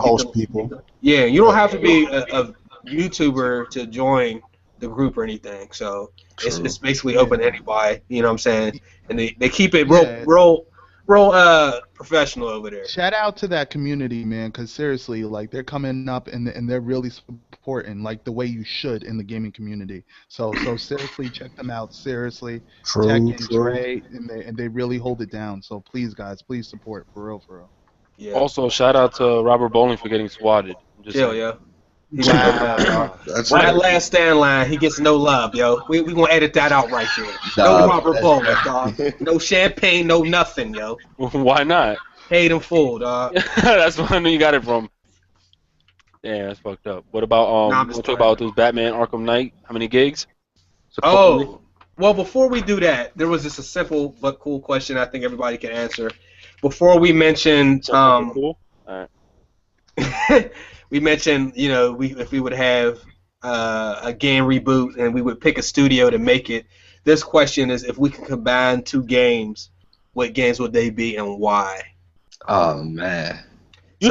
host people. Yeah, you don't have to be YouTuber to join the group or anything. So True. it's basically open to anybody. You know what I'm saying? And they keep it Yeah. real professional over there. Shout out to that community, man, because seriously, like they're coming up and they're really supporting like the way you should in the gaming community. So seriously, check them out. Seriously, Tech True, and true. Dre, and they really hold it down. So please, guys, please support for real, for real. Yeah. Also, shout out to Robert Bowling for getting swatted. I'm just Hell saying. yeah. He gets no love, dog. That's On that right. last stand line, he gets no love, yo. We gonna edit that out right there. No Dog, Robert that's Bowling, right. dog. No champagne, no nothing, yo. Why not? Paid in full, dog. That's where you got it from. Yeah, that's fucked up. What about Nah, I'm you just want to talk playing. about this Batman Arkham Knight? How many gigs? Supposedly? Oh, well, before we do that, there was just a simple but cool question I think everybody can answer. Before we mentioned, Cool. we mentioned, you know, if we would have a game reboot and we would pick a studio to make it. This question is, if we could combine two games, what games would they be and why? Oh man. We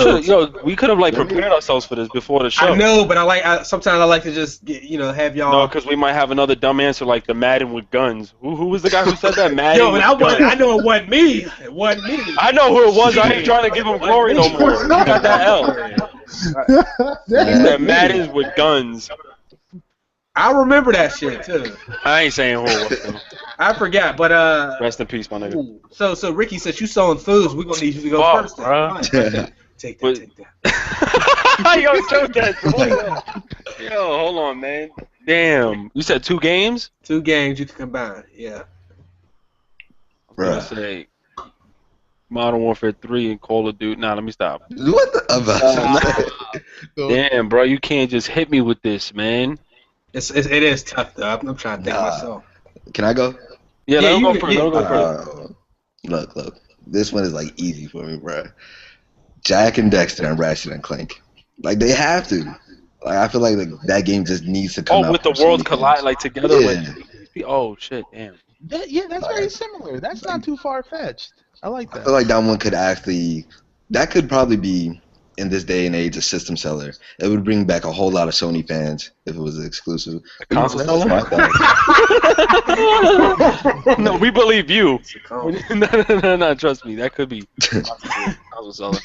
could have like prepared ourselves for this before the show. I know, but sometimes I like to just get, have y'all. No, because we might have another dumb answer like the Madden with guns. Who was the guy who said that? Madden Yo, with I guns. know it wasn't me. It wasn't me. I know who it was. I ain't trying to give him glory no more. He got that L. He said Madden's with guns. I remember that shit too. I ain't saying who it was. Though. I forgot, but Rest in peace, my nigga. So Ricky, since you selling foods, we're gonna need you to go Fuck, first. Then. bruh. Fine. Take that. Yo, choke that. Yo, hold on, man. Damn. You said 2 games? 2 games you can combine. Yeah. I'm gonna Bruh. say Modern Warfare 3 and Call of Duty. Nah, let me stop. What the about? Damn, bro, you can't just hit me with this, man. It is tough though. I'm trying to think myself. Can I go? Yeah, let him go first. yeah. Let him go first. Look. This one is like easy for me, bro. Jack and Dexter and Ratchet and Clank. Like they have to. Like I feel like that game just needs to come out. Oh, with the worlds collide like together. Yeah. Like, oh shit, damn. That's very similar. That's not too far fetched. I like I that. feel like that one could actually. That could probably be in this day and age a system seller. It would bring back a whole lot of Sony fans if it was exclusive. Console That's seller? my thought. No, we believe you. No, trust me, that could be console seller.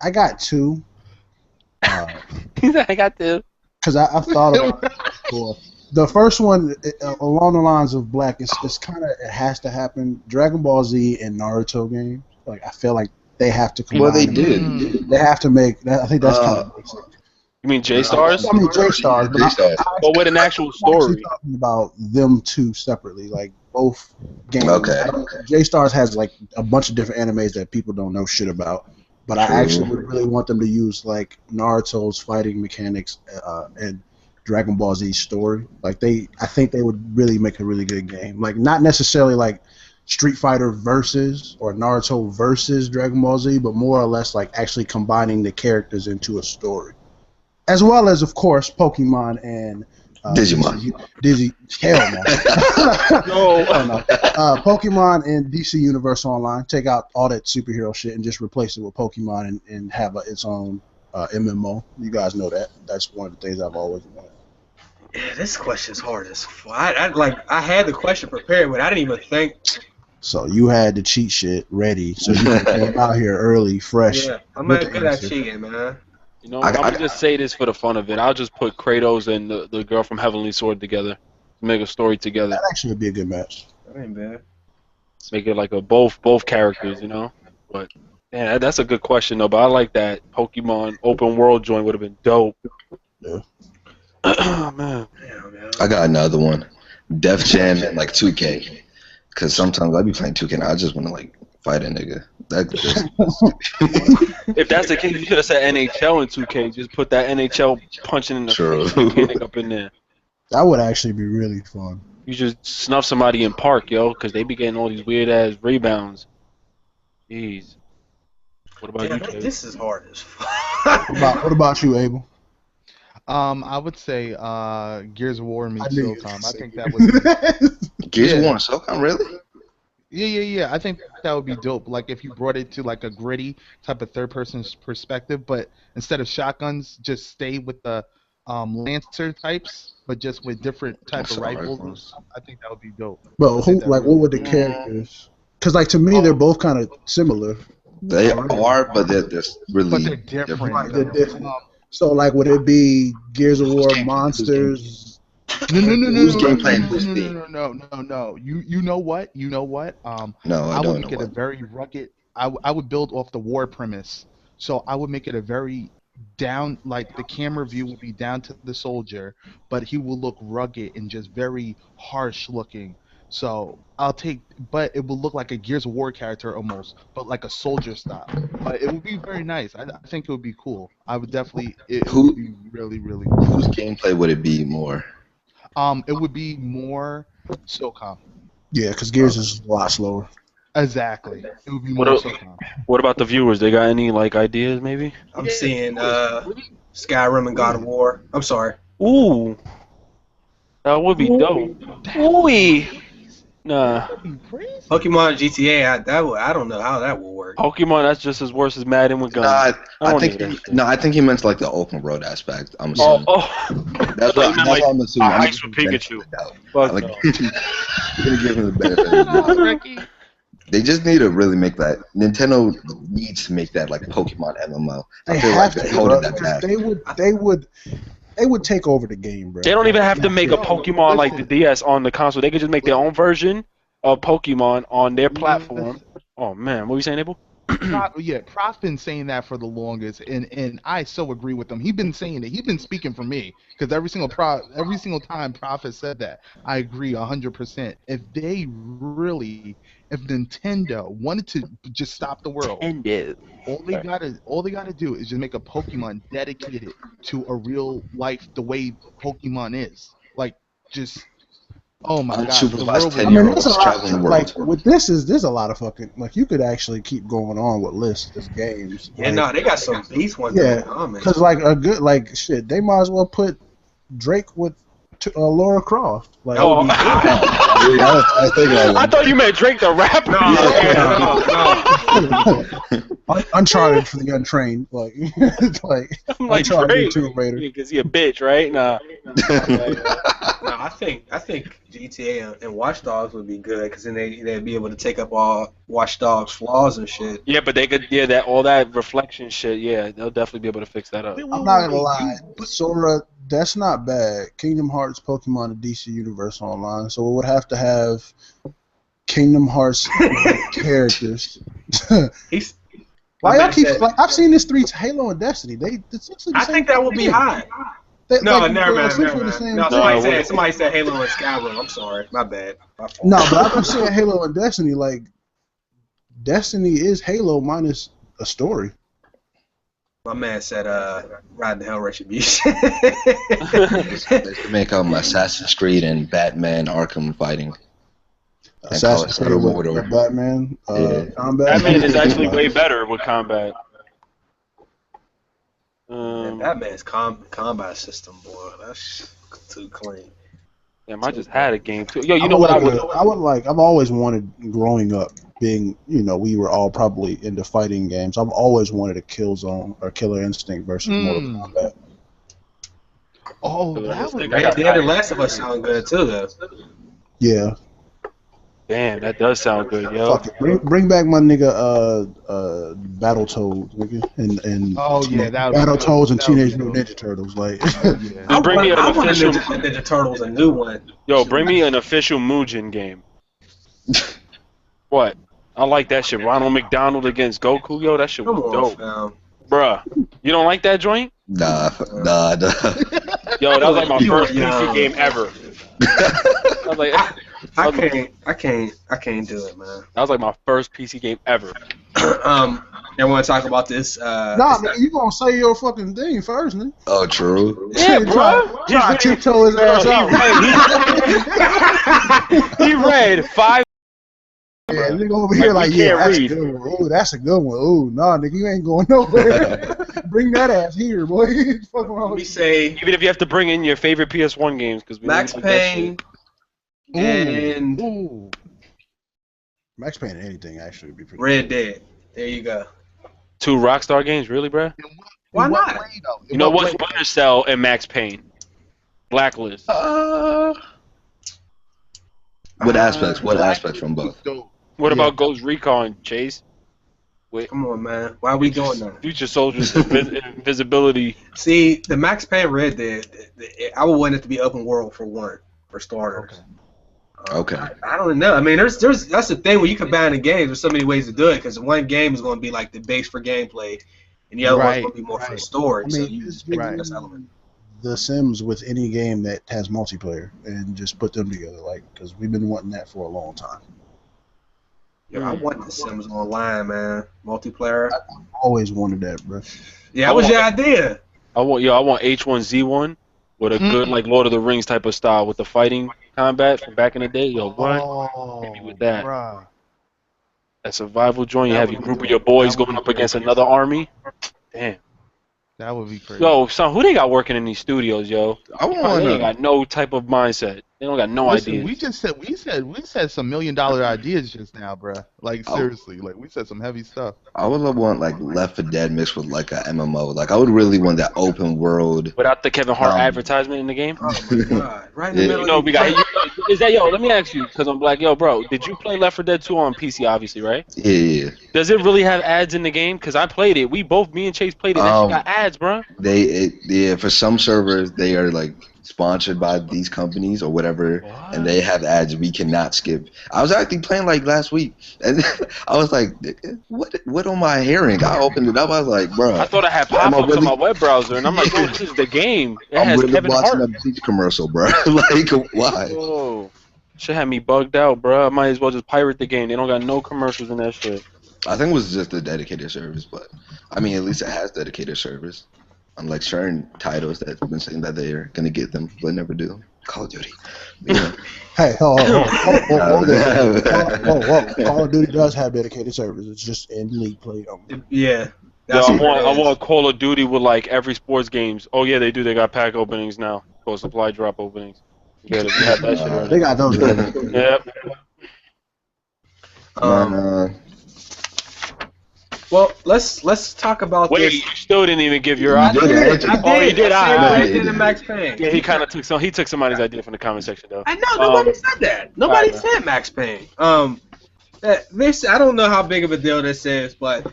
I got 2. He said, I got this. Because I've thought about it before. The first one, along the lines of Black, it's kind of, it has to happen. Dragon Ball Z and Naruto game. Like I feel like they have to combine. Well, they them. did. They have to make. I think that's kind of basic. You mean J-Stars? I mean J-Stars, but J-Stars. But with an actual I'm actually story. talking about them 2 separately, like both games. Okay. J-Stars has like a bunch of different animes that people don't know shit about, but I True. actually would really want them to use like Naruto's fighting mechanics and Dragon Ball Z's story. Like I think they would really make a really good game. Like not necessarily like Street Fighter versus or Naruto versus Dragon Ball Z, but more or less like actually combining the characters into a story. As well as, of course, Pokemon and Digimon. Hell no. No. Hell no. Pokemon and DC Universe Online. Take out all that superhero shit and just replace it with Pokemon and have its own MMO. You guys know that. That's one of the things I've always wanted. Yeah, this question's hard as fuck. I had the question prepared, but I didn't even think. So you had the cheat shit ready, so you came out here early, fresh. Yeah, I'm with not the good at answer. cheating, man. You know, I'm gonna just say this for the fun of it. I'll just put Kratos and the girl from Heavenly Sword together, make a story together, That actually would be a good match. That ain't bad. make it like a both characters, you know. But yeah, that's a good question though. But I like that Pokemon open world joint would have been dope. Yeah. Oh man. Damn, man. I got another one. Def Jam and like 2K. Because sometimes I be playing 2K and I just want to like fight a nigga. That just, If that's the case, you should have said NHL in 2K. Just put that NHL punching in the True. face mechanic up in there. That would actually be really fun. You just snuff somebody in park, yo, because they be getting all these weird ass rebounds. Jeez. What about Damn, you, Kay? this is hard as fuck. What about you, Abel? I would say Gears of War meets I knew you SOCOM. would I say think that would. Gears of Yeah. War and SOCOM, really? Yeah. I think that would be dope. Like if you brought it to like a gritty type of third person perspective, but instead of shotguns, just stay with the Lancer types, but just with different type of Assault rifles and rifles. stuff. I think that would be dope. But I think who that like what really would the would. characters? Because like to me, they're both kind of similar They already. are, but they're But they're really different. different Right, they're though. different. So like, would it be Gears of Whose War gameplay? Whose gameplay? monsters? No, no, no, no, Whose no, no, gameplay no, and no, whose no, theme? no, no, no, no. You know what? You know what? No, I I would don't know make it a what. very rugged. I would build off the war premise. So I would make it a very down, like the camera view would be down to the soldier, but he will look rugged and just very harsh looking. So I'll take, but it will look like a Gears of War character almost, but like a soldier style. But it would be very nice. I think it would be cool. I would definitely. It would Who be really, really cool. whose gameplay would it be more? It would be more SOCOM. Yeah, because Gears is a lot slower. Exactly. It would be What more a- SOCOM. What about the viewers? They got any like ideas maybe? I'm seeing Skyrim and God of War. I'm sorry. Ooh, that would be dope. Ooh, nah. Pokemon GTA. I don't know how that will work. Pokemon, that's just as worse as Madden with No, guns. I want think none of he, that shit. no, I think he meant like the open world aspect. I'm Oh, assuming. oh. That's like, what like, I'm assuming. I'm Ice giving with him the benefit Pikachu. of the doubt. Fuck Like, no. I'm gonna give him the benefit of the doubt. Ricky. They just need to really make that. Nintendo needs to make that like Pokemon MMO. They I feel have like they're to, holding bro, that because back. they would take over the game, bro. They don't even have to make a Yo, Pokemon like the listen. DS on the console. They could just make their own version of Pokemon on their platform. Oh man, what were you saying, Abel? Prof been saying that for the longest, and I so agree with him. He's been saying it. He's been speaking for me because every single time Prof has said that, I agree 100%. If Nintendo wanted to just stop the world, Nintendo. all they gotta do is just make a Pokemon dedicated to a real life, the way Pokemon is. Like, just oh my god, the Unsupervised world would. 10-year-olds There's a traveling the lot. world. Like with this there's a lot of fucking like you could actually keep going on with lists of games. Yeah, like, no, they got some beast ones. Yeah, Oh, man. because like a good like shit, they might as well put Drake with Laura Croft. Like, Oh. I was thinking I like, thought you meant Drake the rapper. No. Uncharted for the untrained. Like, it's like I'm like Uncharted Drake. Tomb Raider. Because he a bitch, right? Nah. No, I think GTA and Watch Dogs would be good because then they'd be able to take up all Watch Dogs flaws and shit. Yeah, but they could, that all that reflection shit, yeah, they'll definitely be able to fix that up. I'm not gonna lie, Sora, that's not bad. Kingdom Hearts, Pokemon, and DC Universe Online, so it would have to have Kingdom Hearts characters. He's. Why y'all keep said- like I've seen this Halo and Destiny. It's essentially the I same think that would be thing. high. They- No, like, never they're mind. essentially Never the mind. same No, thing. somebody said Halo and Skyrim. I'm sorry, my bad. My fault. No, but I'm saying Halo and Destiny. Like, Destiny is Halo minus a story. My man said, "Ride the Hell Retribution." they should make Assassin's Creed and Batman Arkham fighting. And call it Assassin's Creed with Mordor. Batman, Yeah. combat. Batman is actually way better with combat. And Batman's combat system, boy, that's too clean. Damn, I just had a game too. Yo, you know what I would? I've always wanted, growing up, being, we were all probably into fighting games. I've always wanted a Killzone or Killer Instinct versus Mortal Kombat. Oh, that would. The Last of Us sound good too, though. Yeah. Damn, that does sound good, yo. Fuck it. Bring back my nigga Battletoads, nigga, and Oh yeah, that would. Battletoads and that would be Teenage Mutant Ninja Turtles, like. Yeah. Just bring me an I want official. Ninja Turtles, a new one. Yo, bring me an official Mugen game. What? I like that shit. Ronald McDonald against Goku, yo, that shit Come was on, dope, fam. bruh. You don't like that joint? Nah. Yo, that was like my You first were young. PC game ever. I was like, I can't do it, man. that was like my first PC game ever. I want to talk about this. Nah, man, you gonna say your fucking thing first, nigga. Oh, true. Yeah, bro. Try to tiptoe his ass out. He read 5. Yeah, nigga over here Like, like, we yeah, can't that's read. a good one. Ooh, that's a good one. Ooh, nah, nigga, you ain't going nowhere. Bring that ass here, boy. Fuck around We with say Even if you have to bring in your favorite PS1 games, because we Max don't like that Payne shit. and Ooh. Max Payne and anything actually would be pretty. Red Dead. There you go. 2 Rockstar games, really, bro? Why In what not? way, though? You know what's Splinter Cell and Max Payne? Blacklist. What aspects? What aspects from both? What Yeah. about Ghost Recon, Chase? Come on, man. Why are we doing that? Future Soldiers Invisibility. See, the Max Payne Red Dead, I would want it to be open world for one, for starters. Okay. I don't know. I mean, there's that's the thing when you combine the games. There's so many ways to do it because one game is going to be like the base for gameplay, and the other one's going to be more for the story. I So mean, you just pick right. this element. The Sims with any game that has multiplayer and just put them together, like, because we've been wanting that for a long time. Yeah, I want the Sims online, man. Multiplayer. I always wanted that, bro. Yeah, that was your idea. I want H1Z1 with a good like Lord of the Rings type of style with the fighting combat from back in the day. Yo, what? Oh, Hit me with that. bruh. That survival joint. You That have would your be group of dope. your boys That would going be up great. against another army. Damn. That would be crazy. Yo, son, who they got working in these studios, yo? I want They ain't to. got no type of mindset. They don't got no Listen, ideas. we said some $1 million ideas just now, bruh. Like Oh. seriously, like we said some heavy stuff. I would want like Left 4 Dead mixed with like a MMO. Like I would really want that open world. Without the Kevin Hart Um, advertisement in the game. Oh my god! Right in the Yeah. middle. You know, of we got. Is that yo? Let me ask you, because I'm like, yo, bro, did you play Left 4 Dead 2 on PC? Obviously, right? Yeah. Does it really have ads in the game? Because I played it. Me and Chase played it. That shit got ads, bro. Yeah, for some servers they are like sponsored by these companies or whatever, and they have ads we cannot skip. I was actually playing like last week, and I was like, what am I hearing? I opened it up, I was like, bro, I thought I had am I pop-ups on really- my web browser, and I'm like, oh, this is the game. It I'm has really Kevin watching Hart. a Peach commercial, bro. Like, why? Whoa. Shit had me bugged out, bro. I might as well just pirate the game. They don't got no commercials in that shit. I think it was just a dedicated service, but I mean, at least it has dedicated service. Unlike certain titles that have been saying that they're gonna get them, but never do. Call of Duty. Yeah. Hey, Call of Duty does have dedicated servers. It's just in league play. Yeah. Yo, That's I what it is. want Call of Duty with like every sports games. Oh yeah, they do. They got pack openings now. Or supply drop openings. Yeah, they have that shit already. They got those. Yep. Well, let's talk about Wait, this. you still didn't even give your You idea. did. Oh, you did. I I did in Max Payne. Yeah, he kind of took somebody's idea from the comment section though. I know nobody said that. Nobody alright. said Max Payne. This I don't know how big of a deal this is, but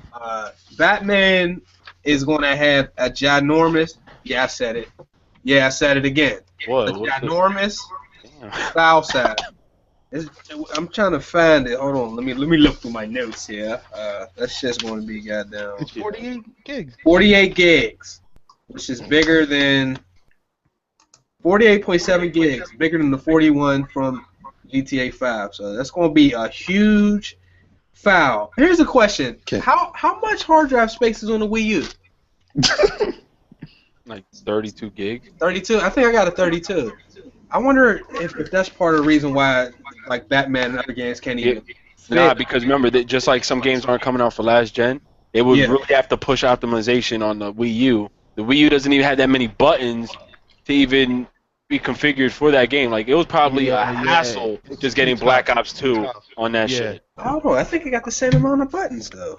Batman is going to have a ginormous. Yeah, I said it. Yeah, I said it again. What? A What's ginormous Damn. foul side. I'm trying to find it. Hold on. Let me look through my notes here. That shit's going to be goddamn. It's 48 gigs. 48 gigs, which is bigger than 48.7 gigs, bigger than the 41 from GTA 5. So that's going to be a huge foul. Here's a question: Okay. How much hard drive space is on the Wii U? Like 32 gigs. 32. I think I got a 32. I wonder if that's part of the reason why like Batman and other games can't even. Nah, fit. because remember that just like some games aren't coming out for last gen, they would Yeah. really have to push optimization on the Wii U. The Wii U doesn't even have that many buttons to even be configured for that game. Like it was probably a hassle just getting Black Ops 2 on that shit. Oh, I think I got the same amount of buttons though.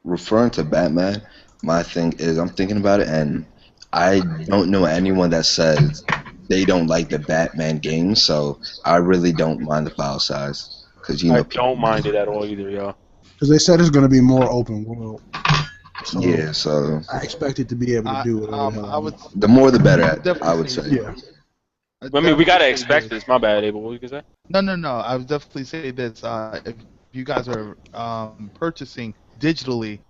referring to Batman, my thing is I'm thinking about it, and I don't know anyone that says they don't like the Batman games, so I really don't mind the file size because I don't mind it at all either, yo. Because they said it's going to be more open world. So Yeah, so I expect it to be able to do it. I would the more the better, Definitely I would say. Yeah. I mean, we gotta expect this. My bad, Abel. What you gonna say? No. I would definitely say this. If you guys are purchasing digitally,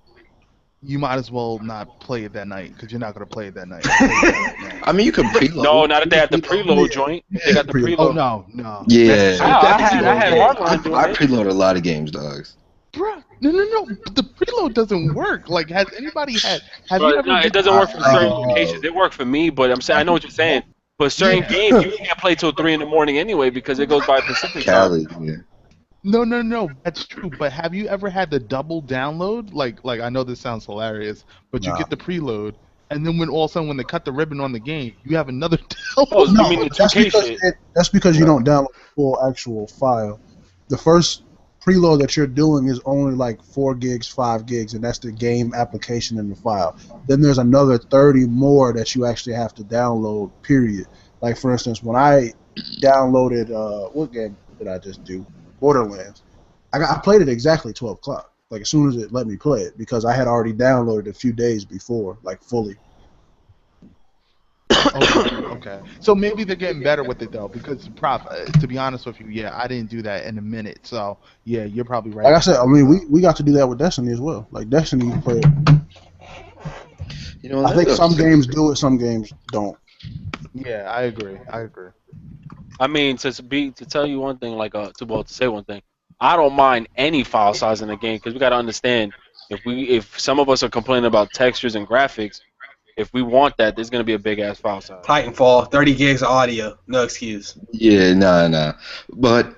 you might as well not play it that night because you're not gonna play it that night. I mean, you could preload. No, not if they have the preload joint. They got the Oh preload. no. Yeah, I had hardline doing I it. preload a lot of games, dogs. Bruh, no. The preload doesn't work. Like, has anybody had? Have you But ever? no, it doesn't work for certain locations. It worked for me, but I'm saying I know what you're saying. But certain games you can't play till 3 in the morning anyway because it goes by Pacific time. Cali, yeah. No. That's true. But have you ever had the double download? Like I know this sounds hilarious, but you Nah. get the preload, and then when all of a sudden when they cut the ribbon on the game, you have another download. Oh, No, you mean the that's 2K because shit? that's because you don't download the full actual file. the first preload that you're doing is only like 4 gigs, 5 gigs, and that's the game application in the file. Then there's another 30 more that you actually have to download, period. Like, for instance, when I downloaded, what game did I just do? Borderlands. I played it exactly 12 o'clock, like as soon as it let me play it, because I had already downloaded a few days before, like fully. Okay. So maybe they're getting better with it though, because to be honest with you, yeah, I didn't do that in a minute. So yeah, you're probably right. Like I said, I mean, we got to do that with Destiny as well. Like Destiny, you play it. You know, I think some games do it, some games don't. Yeah, I agree. I mean, to tell you one thing, like to say one thing, I don't mind any file size in the game because we got to understand if some of us are complaining about textures and graphics, if we want that, there's gonna be a big ass file size. Titanfall, 30 gigs of audio, no excuse. Yeah, nah. But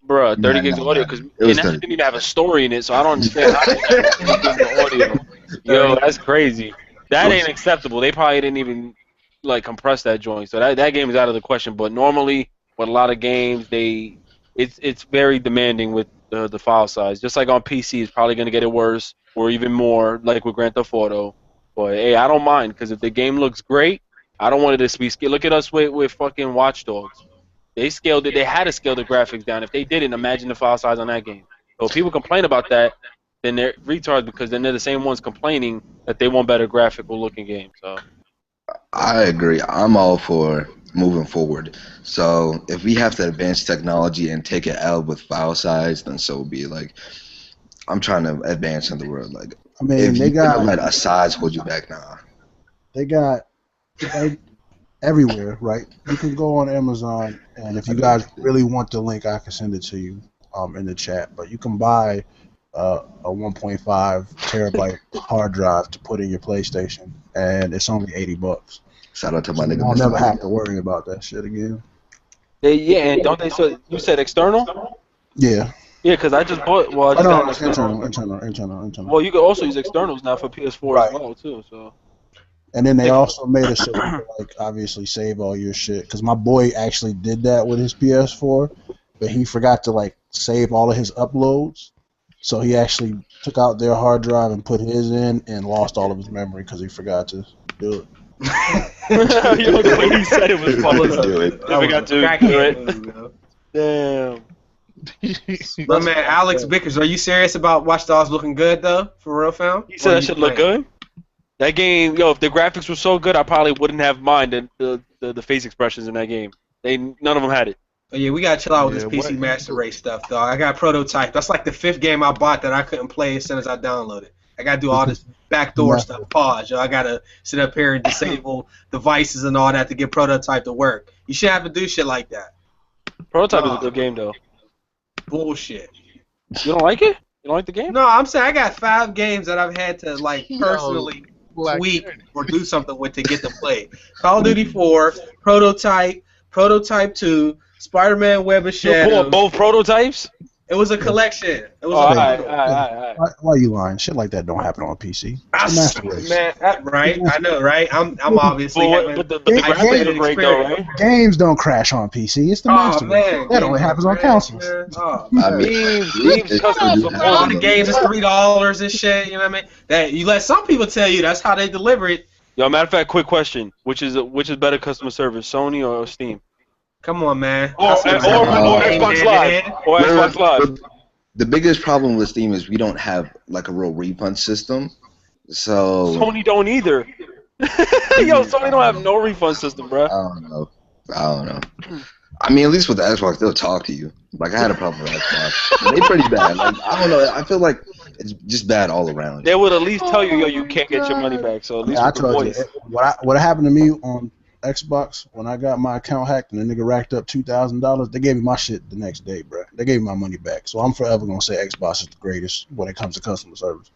Bruh, 30 gigs of audio because it didn't even have a story in it, so I don't understand how they got 30 gigs of audio. Yo, that's crazy. That ain't acceptable. They probably didn't even like compress that joint, so that game is out of the question. But normally, with a lot of games, it's very demanding with the file size. Just like on PC, it's probably gonna get it worse or even more, like with Grand Theft Auto. But hey, I don't mind because if the game looks great, I don't want it to be scaled. Look at us with fucking Watch Dogs. They scaled it. They had to scale the graphics down. If they didn't, imagine the file size on that game. So if people complain about that, then they're retards because then they're the same ones complaining that they want better graphical looking games. So I agree. I'm all for moving forward. So if we have to advance technology and take an L with file size, then so be it. Like, I'm trying to advance in the world. Like, I mean, if they you got let a size hold you back now. They got like, everywhere, right? You can go on Amazon, and if you guys really want the link, I can send it to you in the chat. But you can buy a 1.5 terabyte hard drive to put in your PlayStation, and it's only $80. Shout out to So my you nigga. won't never have to worry about that shit again. and don't they? So you said external? Yeah. Yeah, because I just bought. Well, I Oh, just no, got an it's external. internal. Well, you can also use externals now for PS4 Right. as well too. So. And then they also made it so you can, like, obviously save all your shit. Because my boy actually did that with his PS4, but he forgot to like save all of his uploads. So he actually took out their hard drive and put his in, and lost all of his memory because he forgot to do it. Yo, the way he said it was funny. Do it. Never got to do it. Damn. My man Alex Vickers, are you serious about Watch Dogs looking good though? For real, fam? He said that should look good. That game, yo, if the graphics were so good, I probably wouldn't have minded the face expressions in that game. None of them had it. Oh, yeah, we gotta chill out with this PC Master Race stuff, though. I got Prototype. That's like the 5th game I bought that I couldn't play as soon as I downloaded. I gotta do all this backdoor stuff. Pause, yo. I gotta sit up here and disable devices and all that to get Prototype to work. You shouldn't have to do shit like that. Prototype is a good game, though. Bullshit. You don't like it? You don't like the game? No, I'm saying I got 5 games that I've had to like personally tweak or do something with to get them played. Call of Duty 4, Prototype, Prototype 2, Spider-Man Web of Shadows. You bought both prototypes? It was a collection. It was all right. Why are you lying? Shit like that don't happen on PC. Man, right? I know, right? I'm obviously. But the graphics are great, though, right? Games don't crash on PC. It's the master race. That only happens on consoles. Games custom support. All the games is $3 and shit. You know what I mean? That you let some people tell you that's how they deliver it. Yo, matter of fact, quick question: which is better customer service, Sony or Steam? Come on, man. Or Xbox Live. Or Xbox Live. The biggest problem with Steam is we don't have like a real refund system. So Sony don't either. Yo, Sony don't have no refund system, bro. I don't know. I mean, at least with the Xbox, they'll talk to you. Like, I had a problem with Xbox. They pretty bad. Like, I don't know. I feel like it's just bad all around. They would at least tell you, yo, you can't get your money back. So at least I told you what happened to me on Xbox when I got my account hacked and the nigga racked up $2,000. They gave me my shit the next day, bro. They gave me my money back. So I'm forever gonna say Xbox is the greatest when it comes to customer service.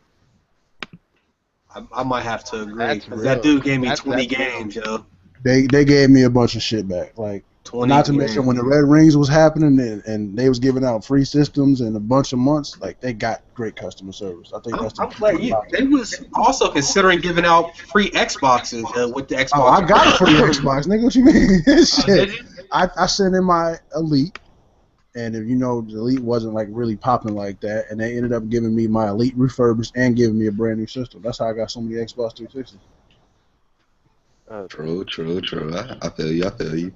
I might have to agree. That dude gave me 20 games, yo. They gave me a bunch of shit back. Like, not to mention when the Red Rings was happening and they was giving out free systems in a bunch of months, like, they got great customer service. I think that's I'm glad they was also considering giving out free Xboxes with the Xbox. Oh, I got a free Xbox, nigga. What you mean? Shit. I sent in my Elite, And if you know, the Elite wasn't like really popping like that, and they ended up giving me my Elite refurbished and giving me a brand new system. That's how I got so many Xbox 360s. True. I feel you.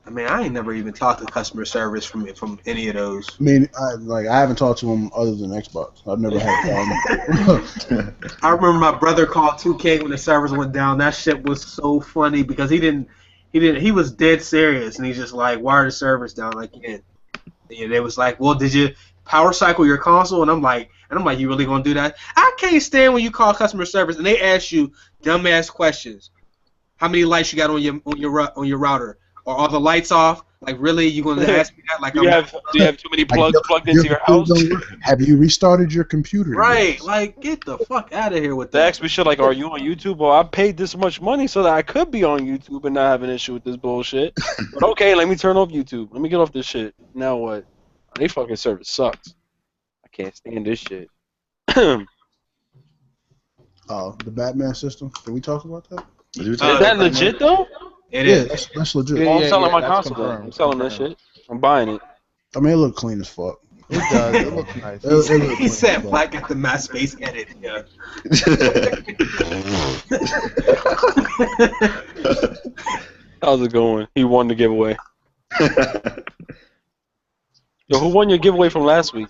I mean, I ain't never even talked to customer service from any of those. I mean, I haven't talked to them other than Xbox. I've never had a problem. I remember my brother called 2K when the servers went down. That shit was so funny because he was dead serious, and he's just like, "Why are the servers down?" Like, and they was like, "Well, did you power cycle your console?" And I'm like, "You really gonna do that?" I can't stand when you call customer service and they ask you dumbass questions. How many lights you got on your router? Are all the lights off? Like, really? You gonna ask me that? Like, do you have too many plugs plugged into your house? Have you restarted your computer? Right. Like, get the fuck out of here with They that. ask me shit like, "Are you on YouTube?" Well, I paid this much money so that I could be on YouTube and not have an issue with this bullshit. But okay, let me turn off YouTube. Let me get off this shit. Now what? They fucking service sucks. I can't stand this shit. The Batman system. Did we talk about that? Is that legit though? It Yeah, is. that's legit. Oh, I'm selling my that's console. confirmed. I'm selling that shit. I'm buying it. I mean, it looked clean as fuck. It does. It looks nice. It looked He clean said as fuck. black at the MySpace edit. Yeah. How's it going? He won the giveaway. Yo, who won your giveaway from last week?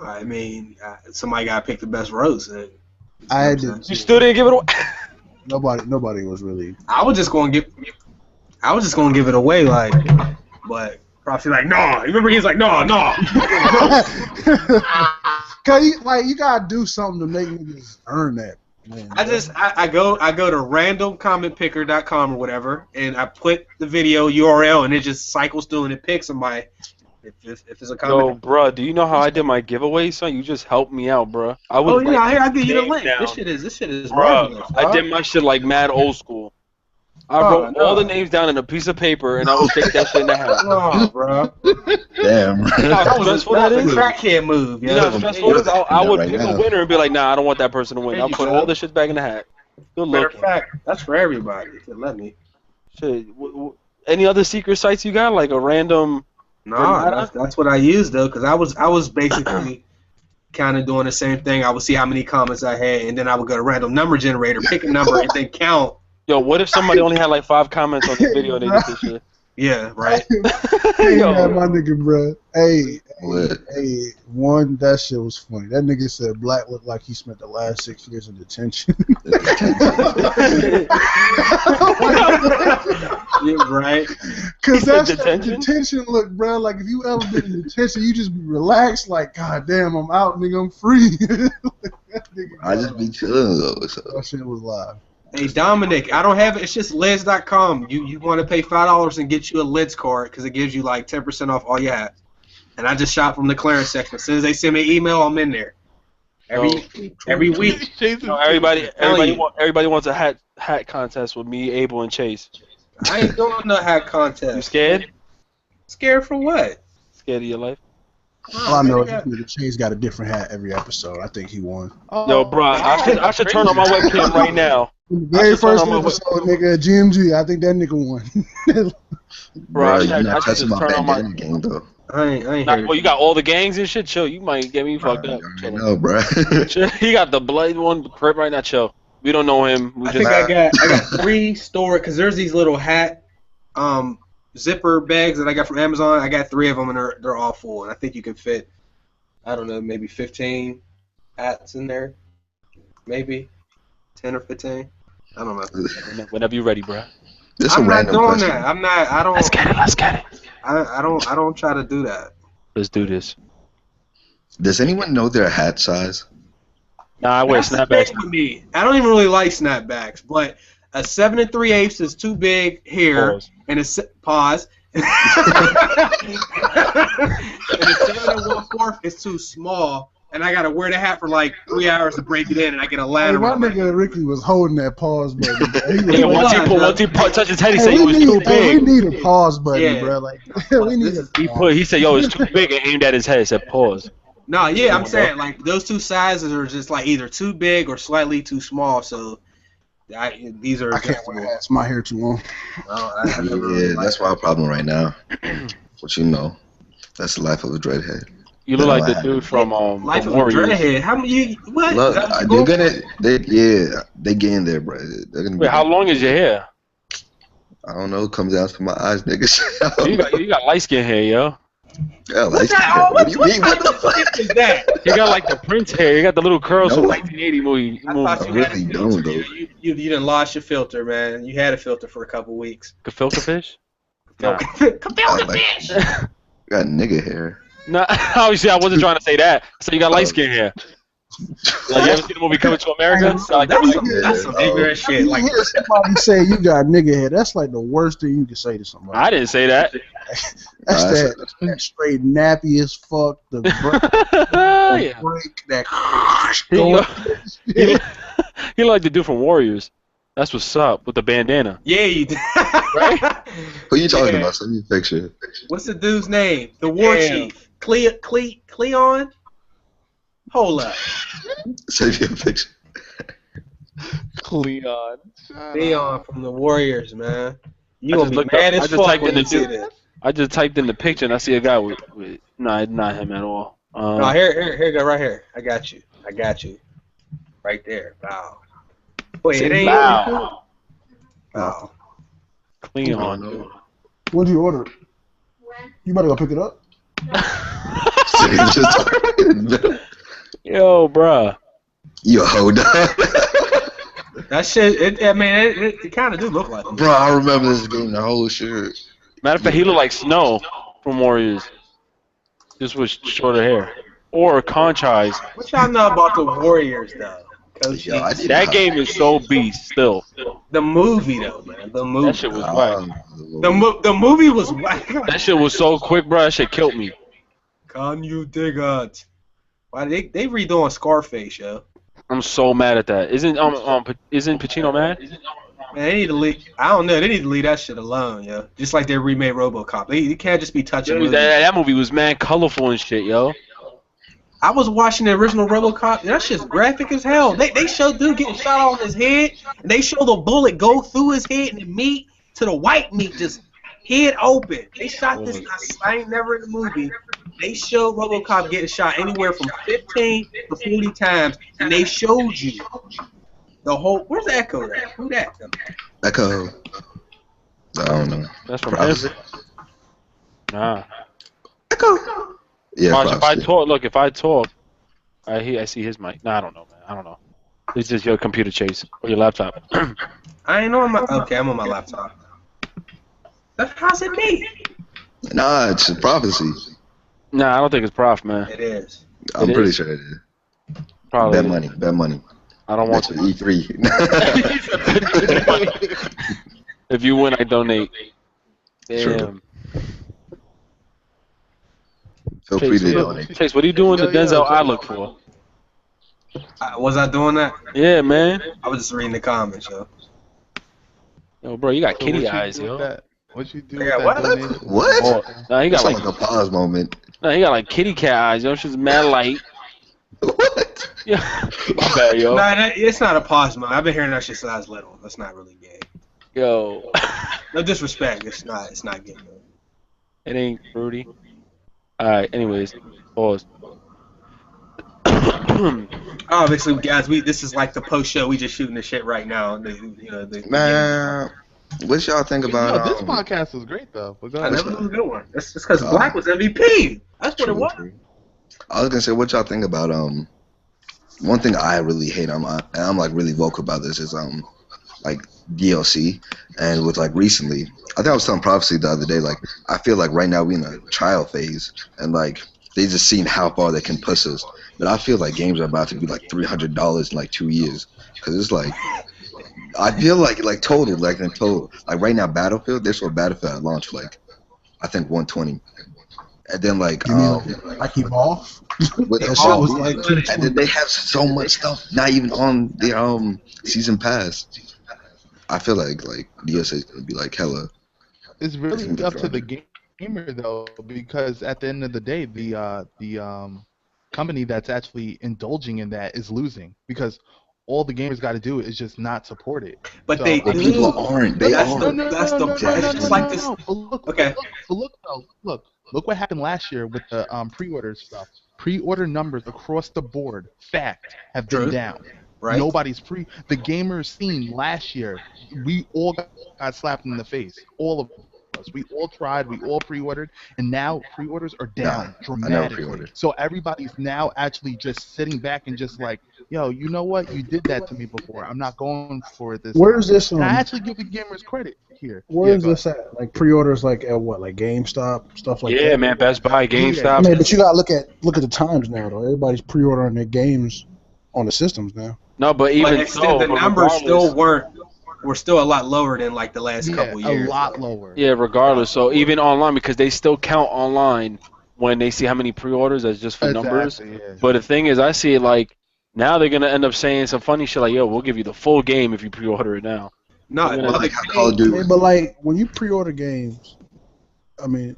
I mean, somebody got to pick the best rose. I did. You still didn't give it away? Nobody was really. I was just gonna give it away, like, but probably like, no. Remember, he's like, no. Cause you gotta do something to make niggas earn that. Man, I go to randomcommentpicker.com or whatever, and I put the video URL, and it just cycles through and it picks somebody. If it's a comment. Yo, bruh, do you know how I did my giveaway, son? You just helped me out, bruh. I'll give you the link. Down. This shit is Bruh, marvelous. I did my shit like mad old school. I wrote all the names down in a piece of paper, and I would take that shit in the hat. Oh, bro. Damn. You know how stressful that That's is? a crackhead move. You know how stressful it is? I would pick a winner and be like, nah, I don't want that person to win. There I'll you put go. all this shit back in the hat. Good Matter of looking. fact, that's for everybody. If you let me. Shit. Any other secret sites you got? Like a random... No, that's what I used though, because I was basically kind of doing the same thing. I would see how many comments I had, and then I would go to random number generator, pick a number, and then count. Yo, what if somebody only had like 5 comments on the video and they did this shit? Yeah, right. Hey, Yo. man, my nigga, bro. Hey, What? one, that shit was funny. That nigga said Black looked like he spent the last 6 years in detention. Yeah, right. Cause said that detention look, bro. Like if you ever been in detention, you just be relaxed. Like, God damn, I'm out, nigga. I'm free. That nigga, I just be chilling though. So. that shit was live. Hey Dominic, I don't have it. It's just lids.com. You want to pay $5 and get you a lids card because it gives you like 10% off all you have. And I just shop from the clearance section. As soon as they send me an email, I'm in there. Every week. No, everybody wants a hat contest with me, Abel, and Chase. I ain't doing no hat contest. You scared? Scared for what? Scared of your life? All I know is this nigga Chase got a different hat every episode. I think he won. Yo, bro, I should turn on my webcam right now. The very first turn on my episode, nigga, GMG. I think that nigga won. Bro, I you're not should touching just my turn on my... bandana game though. I ain't heard Well, you got all the gangs and shit. Chill. You might get me fucked up. I know, bro. Chill. He got the Blade one, Crip right now. Chill. We don't know him. We I just... think I got 3 stored because there's these little hat zipper bags that I got from Amazon. I got 3 of them and they're all full. And I think you can fit, I don't know, maybe 15 hats in there, maybe 10 or 15. I don't know. Whenever you're ready, bro. This I'm a not random doing question. that. I don't. Let's get it. I don't try to do that. Let's do this. Does anyone know their hat size? Nah, I wear That's the snapbacks. thing with me. I don't even really like snapbacks, but a 7 3/8 is too big here, Pause. and a pause. And a 7 1/4 is too small, and I gotta wear the hat for like 3 hours to break it in, and I get a Hey, ladder. my on my nigga Ricky was holding that pause button. Bro. He was Yeah, like, once he touched his head, he hey, said it was too we big. need a pause button, Yeah. bro. Like, we need a He said, yo, it's too big, and aimed at his head. He said, pause. No, yeah, I'm saying like those 2 sizes are just like either too big or slightly too small. So I these are. can't wear hats. My hair too long. I never really Yeah, that's my problem right now. But you know, that's the life of a dreadhead. You That look like don't the happen. dude from Life the of a Warriors. dreadhead. How many? What? Look, Is that what they're you're gonna, they get in there, bro. They're gonna be. Wait, how long is your hair? I don't know. It comes down to my eyes, niggas. I don't You got light skin hair, yo. Yeah, What, like, that, what do you mean? What the fuck? shit is that? You got like the Prince hair. You got the little curls No. from 1980 movie. I thought I you had really a filter. don't, though. You didn't lost your filter, man. You had a filter for a couple weeks. Gefilte fish? Nah. Gefilte like- fish. I got nigga hair. Nah, obviously I wasn't trying to say that. So you got light skin hair. Like, you ever seen the movie Coming to America? So, like, That's some ignorant shit. You Like, hear somebody say you got nigga head, that's like the worst thing you can say to somebody. I didn't say that. That's Nah, that straight nappy as fuck. The Yeah. break that. He going- look, he like the dude from Warriors. That's what's up with the bandana. yeah, you did. Right? Who you talking Yeah. about? Send me a picture. What's the dude's name? The war chief. Cleon? Hold up. Send me a picture. Cleon. Cleon from the Warriors, man. You I gonna just be looked mad up- I as just fuck typed when in the you see dude. this. I just typed in the picture and I see a guy with nah, not him at all. No, here you go, right here. I got you. Right there. Wow. Wait, it ain't. Wow. Wow. Cleon, dude. When do you order it? You better go pick it up. Yo, bruh. You a hoe, dog. That shit, it kind of do look like him. Bro, I remember this game, the whole shit. Matter of fact, he looked like Snow from Warriors. Just with shorter hair. Or Conch eyes. What y'all know about the Warriors, though? Coach, Yo, I did That not- game is so beast still. the movie, though, man. The movie. That shit was whack. The movie was whack. That shit was so quick, bro. That shit killed me. Can you dig it? Why they redoing Scarface, yo? I'm so mad at that. Isn't Pacino mad? Man, they need to leave. I don't know. They need to leave that shit alone, yo. Just like they remade RoboCop. They can't just be touching movies. That movie was mad colorful and shit, yo. I was watching the original RoboCop. And that shit's graphic as hell. They show dude getting shot on his head, and they show the bullet go through his head and the meat to the white meat just head open. They shot this. I ain't never in the movie. They showed RoboCop getting shot anywhere from 15 to 40 times, and they showed you the whole. Where's the Echo at? Who that? Echo. I don't know. That's from Prophecy? him. Nah. Echo. Yeah, Watch, if I Prophecy. talk, look, if I talk, I see his mic. Nah, I don't know, man. I don't know. It's just your computer, Chase, or your laptop. I ain't on my. Okay, I'm on my laptop. How's it me? Nah, it's a Prophecy. Nah, I don't think it's Prof, man. It is. I'm It pretty is. sure it is. Probably. Bet money. I don't want Next to. to E3. If you win, I donate. Damn. Sure. Feel free to donate. Chase, what are you doing the Denzel I look for? Was I doing that? Yeah, man. I was just reading the comments, yo. Yo, bro, you got So kitty what you eyes, do with yo. that? What you do Yeah, with what? that donation? What? Oh, nah, he That got sound like, like a pause moment. nah, he got like kitty cat eyes, yo. She's mad light. What? Yeah, my bad, yo. Nah, it's not a pause mode. I've been hearing that shit since I was little. That's not really gay. Yo, No disrespect. It's not gay. it ain't fruity. All right. Anyways, pause. Obviously, guys, this is like the post show. We just shooting the shit right now. Man, what y'all think about No, this podcast was great though. But go I ahead. never was a good one. It's because Black was MVP. That's what it was. I was gonna say, what y'all think about one thing I really hate, and I'm like really vocal about this, is like DLC, and with like recently, I think I was telling Prophecy the other day, like I feel like right now we in a trial phase, and like they just seen how far they can push us, but I feel like games are about to be like $300 in like 2 years, because it's like I feel like in total, like right now Battlefield, they sold Battlefield at launch for like I think 120. And then like Like Evolve. with That shit was like and then they have so much stuff not even on the season pass. I feel like DLC is gonna be like hella. It's really up to the gamer though, because at the end of the day, the company that's actually indulging in that is losing, because all the gamers got to do is just not support it. But So, they But do. people aren't. They That's are. the- that's the- that's just like this. But look, Okay. look, Look what happened last year with the pre-order stuff. Pre-order numbers across the board, fact, have been True. down. Right. Nobody's pre. The gamers scene last year, we all got slapped in the face. All of us. We all tried. We all pre-ordered, and now pre-orders are Nah, down I never dramatically. pre-ordered. So everybody's now actually just sitting back and just like, yo, you know what? You did that to me before. I'm not going for it this Where time. is this? And I actually give the gamers credit here. Where Yeah, is go this at? Like pre-orders, like at what? Like GameStop, stuff like Yeah, that. man, Best Buy, I GameStop. mean, but you gotta look at the times now, though. Everybody's pre-ordering their games on the systems now. No, but But even it's so, still, the but numbers still regardless- were still a lot lower than like the last Yeah, couple a years. lot lower. Yeah, regardless. So even online, because they still count online when they see how many pre-orders as just for numbers. Exactly, yeah. But the thing is, I see it like now they're gonna end up saying some funny shit like, "Yo, we'll give you the full game if you pre-order it now." No, Even but Like the how Call of thing- Duty. I mean, but like when you pre-order games, I mean,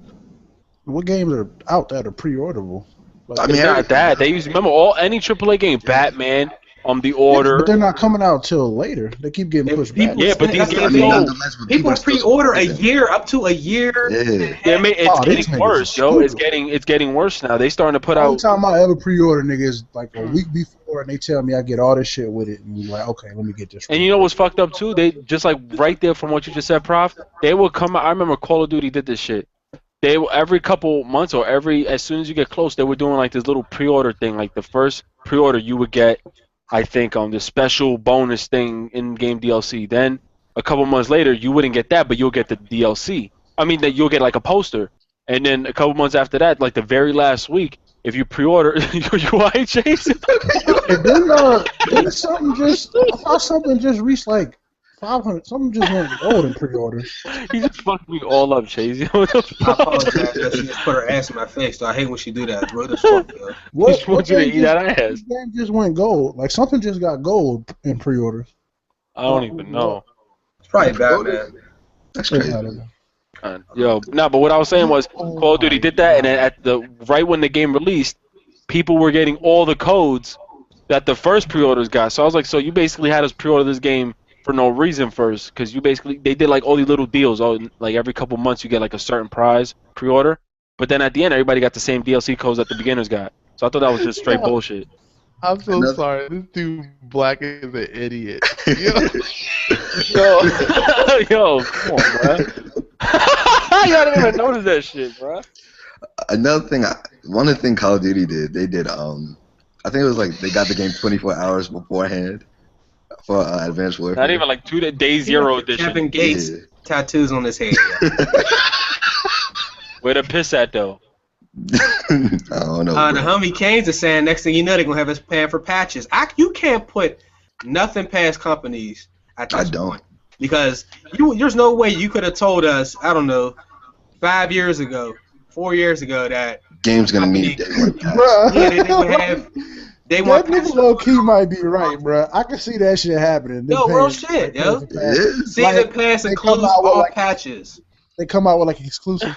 what games are out that are pre-orderable? Like, I mean, It's not everything. that they use. Remember any AAA game, Batman, The yeah, Order. but they're not coming out till later. They keep getting If pushed people- back. Yeah, but these that's the games I mean, thing. nonetheless, but People are still pre-order a supporting them. year, up to a year. Yeah. It's Oh, these getting niggas worse, are yo. It's stupid. getting worse now. They starting to put The only out. time I ever pre-order niggas like a week before, and they tell me I get all this shit with it, and you're like, okay, let me get this. And you know what's fucked up too? They just like right there from what you just said, Prof. They will come out. I remember Call of Duty did this shit. They will, every couple months or as soon as you get close, they were doing like this little pre-order thing. Like the first pre-order, you would get, I think, this special bonus thing in-game DLC. Then a couple months later, you wouldn't get that, but you'll get the DLC. I mean, that you'll get like a poster. And then a couple months after that, like the very last week, if you pre-order, you ain't chasing. And then something just, I thought something just reached like 500. Something just went gold in pre-orders. He just fucked me all up, Chase. What the I fuck? apologize that she just put her ass in my face. So I hate when she do that. Rude as fuck, yo. Just wants you to game eat that just- ass. this game just went gold. Like something just got gold in pre-orders. I don't even know. It's probably Batman. That's crazy. But what I was saying was Call of Duty did that, and then right when the game released, people were getting all the codes that the first pre-orders got. So I was like, so you basically had us pre-order this game for no reason first, because they did like all these little deals. Like every couple months you get like a certain prize pre-order, but then at the end everybody got the same DLC codes that the beginners got. So I thought that was just straight bullshit. I'm so sorry. This dude Black is an idiot. Yo, come on, bro. Y'all didn't even notice that shit, bro. Another thing, one of the things Call of Duty did, they did, I think it was like they got the game 24 hours beforehand for Advanced Warfare. Not even like day zero edition. Kevin Gates Yeah. tattoos on his head. Where the piss at though? I don't know. The bro. homie Canes is saying next thing you know they're gonna have us paying for patches. You can't put nothing past companies at this I don't. point because there's no way you could have told us, I don't know, 5 years ago, 4 years ago that Game's gonna need a day one patch. Bruh. yeah, they would have day That one nigga patches. low key might be right, bro. I can see that shit happening. Yo, real shit, yo. It is. Season Like, pass they come includes out with, all like- patches. They come out with like exclusive.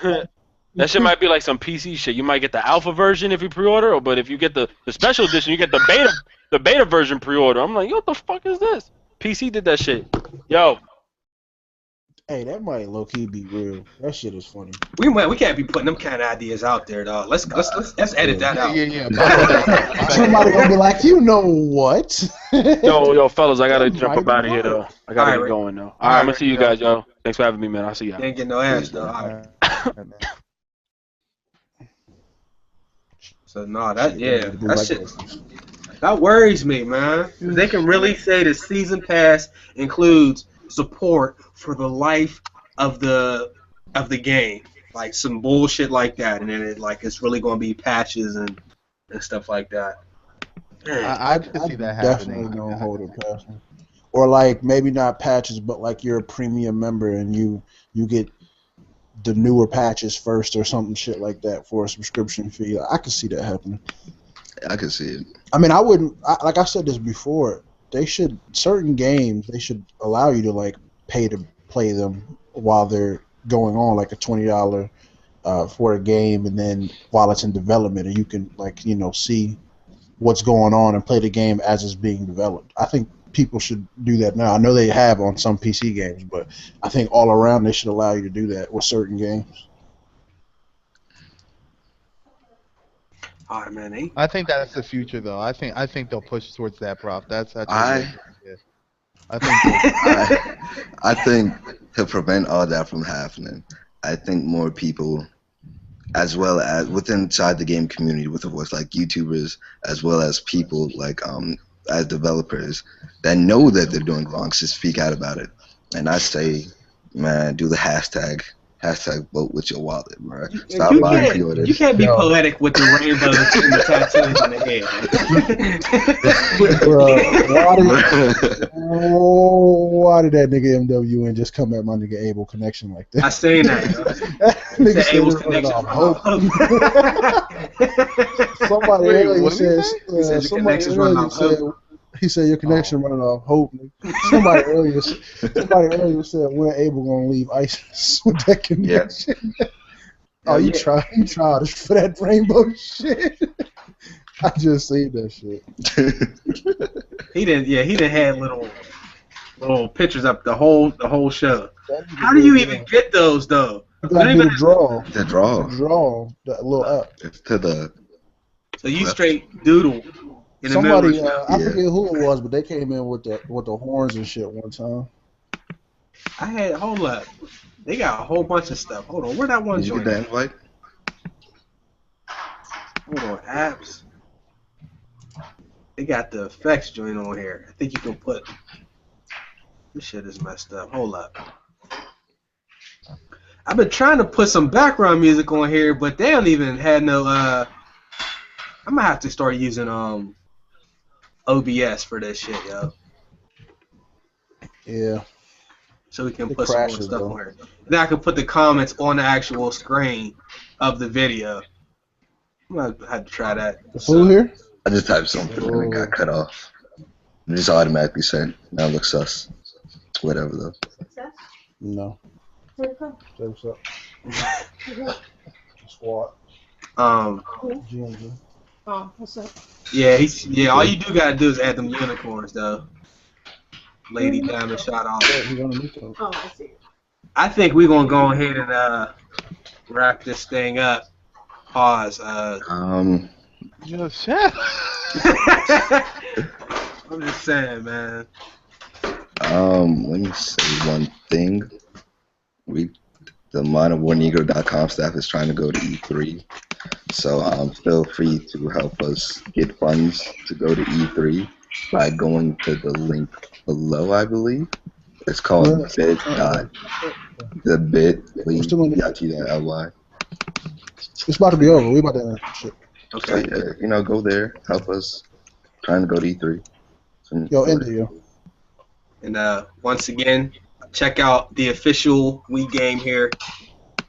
That shit might be like some PC shit. You might get the alpha version if you pre-order, but if you get the special edition, you get the beta version pre-order. I'm like, yo, what the fuck is this? PC did that shit. Yo, Hey, that might low key be real. That shit is funny. We can't be putting them kind of ideas out there, dog. Let's edit that out. Yeah. Somebody gonna be like, you know what? yo, fellas, I gotta That jump up might out of be here right. though. I gotta Alright, get going though. All right, alright, I'm gonna see you guys, yo. Thanks for having me, man. I'll see y'all. You ain't getting no ass, though. All right. So no, that shit that worries me, man. They can really say the season pass includes support for the life of the game, like some bullshit like that, and then it's really gonna be patches and stuff like that. Man. I can see that Definitely happening. don't hold it past me. Or like maybe not patches, but like you're a premium member and you get the newer patches first or something shit like that for a subscription fee. I could see that happening. I can see it. I mean, I wouldn't. Like I said this before, certain games they should allow you to like pay to play them while they're going on, like a $20 for a game, and then while it's in development, and you can see what's going on and play the game as it's being developed. I think people should do that now. I know they have on some PC games, but I think all around they should allow you to do that with certain games. All right, man. I think that's the future, though. I think they'll push towards that, Prof. That's a real I thing. Yeah. I think they'll I think to prevent all that from happening, I think more people, as well as within inside the game community, with of course like YouTubers, as well as people like as developers that know that they're doing wrong, should speak out about it. And I say, man, do the hashtag vote with your wallet, bro. Stop buying You pre-orders. can't be Yo. poetic with the rainbows and the tattoos in the head. Why did that nigga MWN just come at my nigga Abel connection like I that? seen that. Nigga That said Abel's it running connection off run hope. off. Somebody Wait, earlier what did he said, say? He said your somebody connection's running earlier off said, hope. he said your connection running off hope. Nigga. Somebody earlier said when Abel gonna leave ISIS with that connection. Oh, you childish for that rainbow shit. I just seen that shit. He didn't have little pictures up the whole show. That nigga How do you did, even yeah. get those though? You gotta do the draw. The draw. The draw. That little app. It's to the So you straight doodle in the middle of Somebody, the show. I forget who it was, but they came in with the horns and shit one time. Hold up. They got a whole bunch of stuff. Hold on, where that one Did you joint? get the invite? Hold on, apps. They got the effects joint on here. I think you can put. This shit is messed up. Hold up. I've been trying to put some background music on here, but they don't even have no. I'm gonna have to start using OBS for this shit, yo. Yeah. So we can It put some more crashes, stuff though. on here. Then I can put the comments on the actual screen of the video. I'm gonna have to try that. Who here? I just typed something and it got cut off. It just automatically sent. Now it looks sus. Whatever though. No. Say what's up. Squad. GMG. Oh, what's up? Yeah. All you do gotta do is add them unicorns though. Lady Diamond shot off. Yeah, he's underneath them. Oh, I see. I think we're gonna go ahead and wrap this thing up. Pause. Just shut. I'm just saying, man. Let me say one thing. The ModernWarNegro.com staff is trying to go to E3, so feel free to help us get funds to go to E3 by going to the link below. I believe it's called bit.ly. It's about to be over. We about to end that shit. So, go there, help us trying to go to E3. Yo, end it, yo. And once again, check out the official We Game Here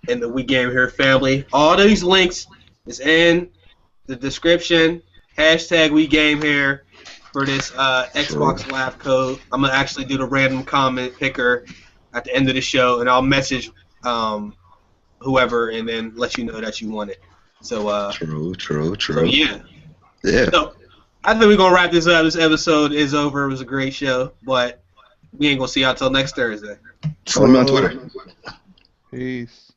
and the We Game Here family. All these links is in the description. Hashtag We Game Here for this Xbox Live code. I'm gonna actually do the random comment picker at the end of the show, and I'll message whoever and then let you know that you want it. So True. So yeah. Yeah. So I think we're gonna wrap this up. This episode is over. It was a great show, but we ain't gonna see y'all till next Thursday. Follow me on Twitter. Peace.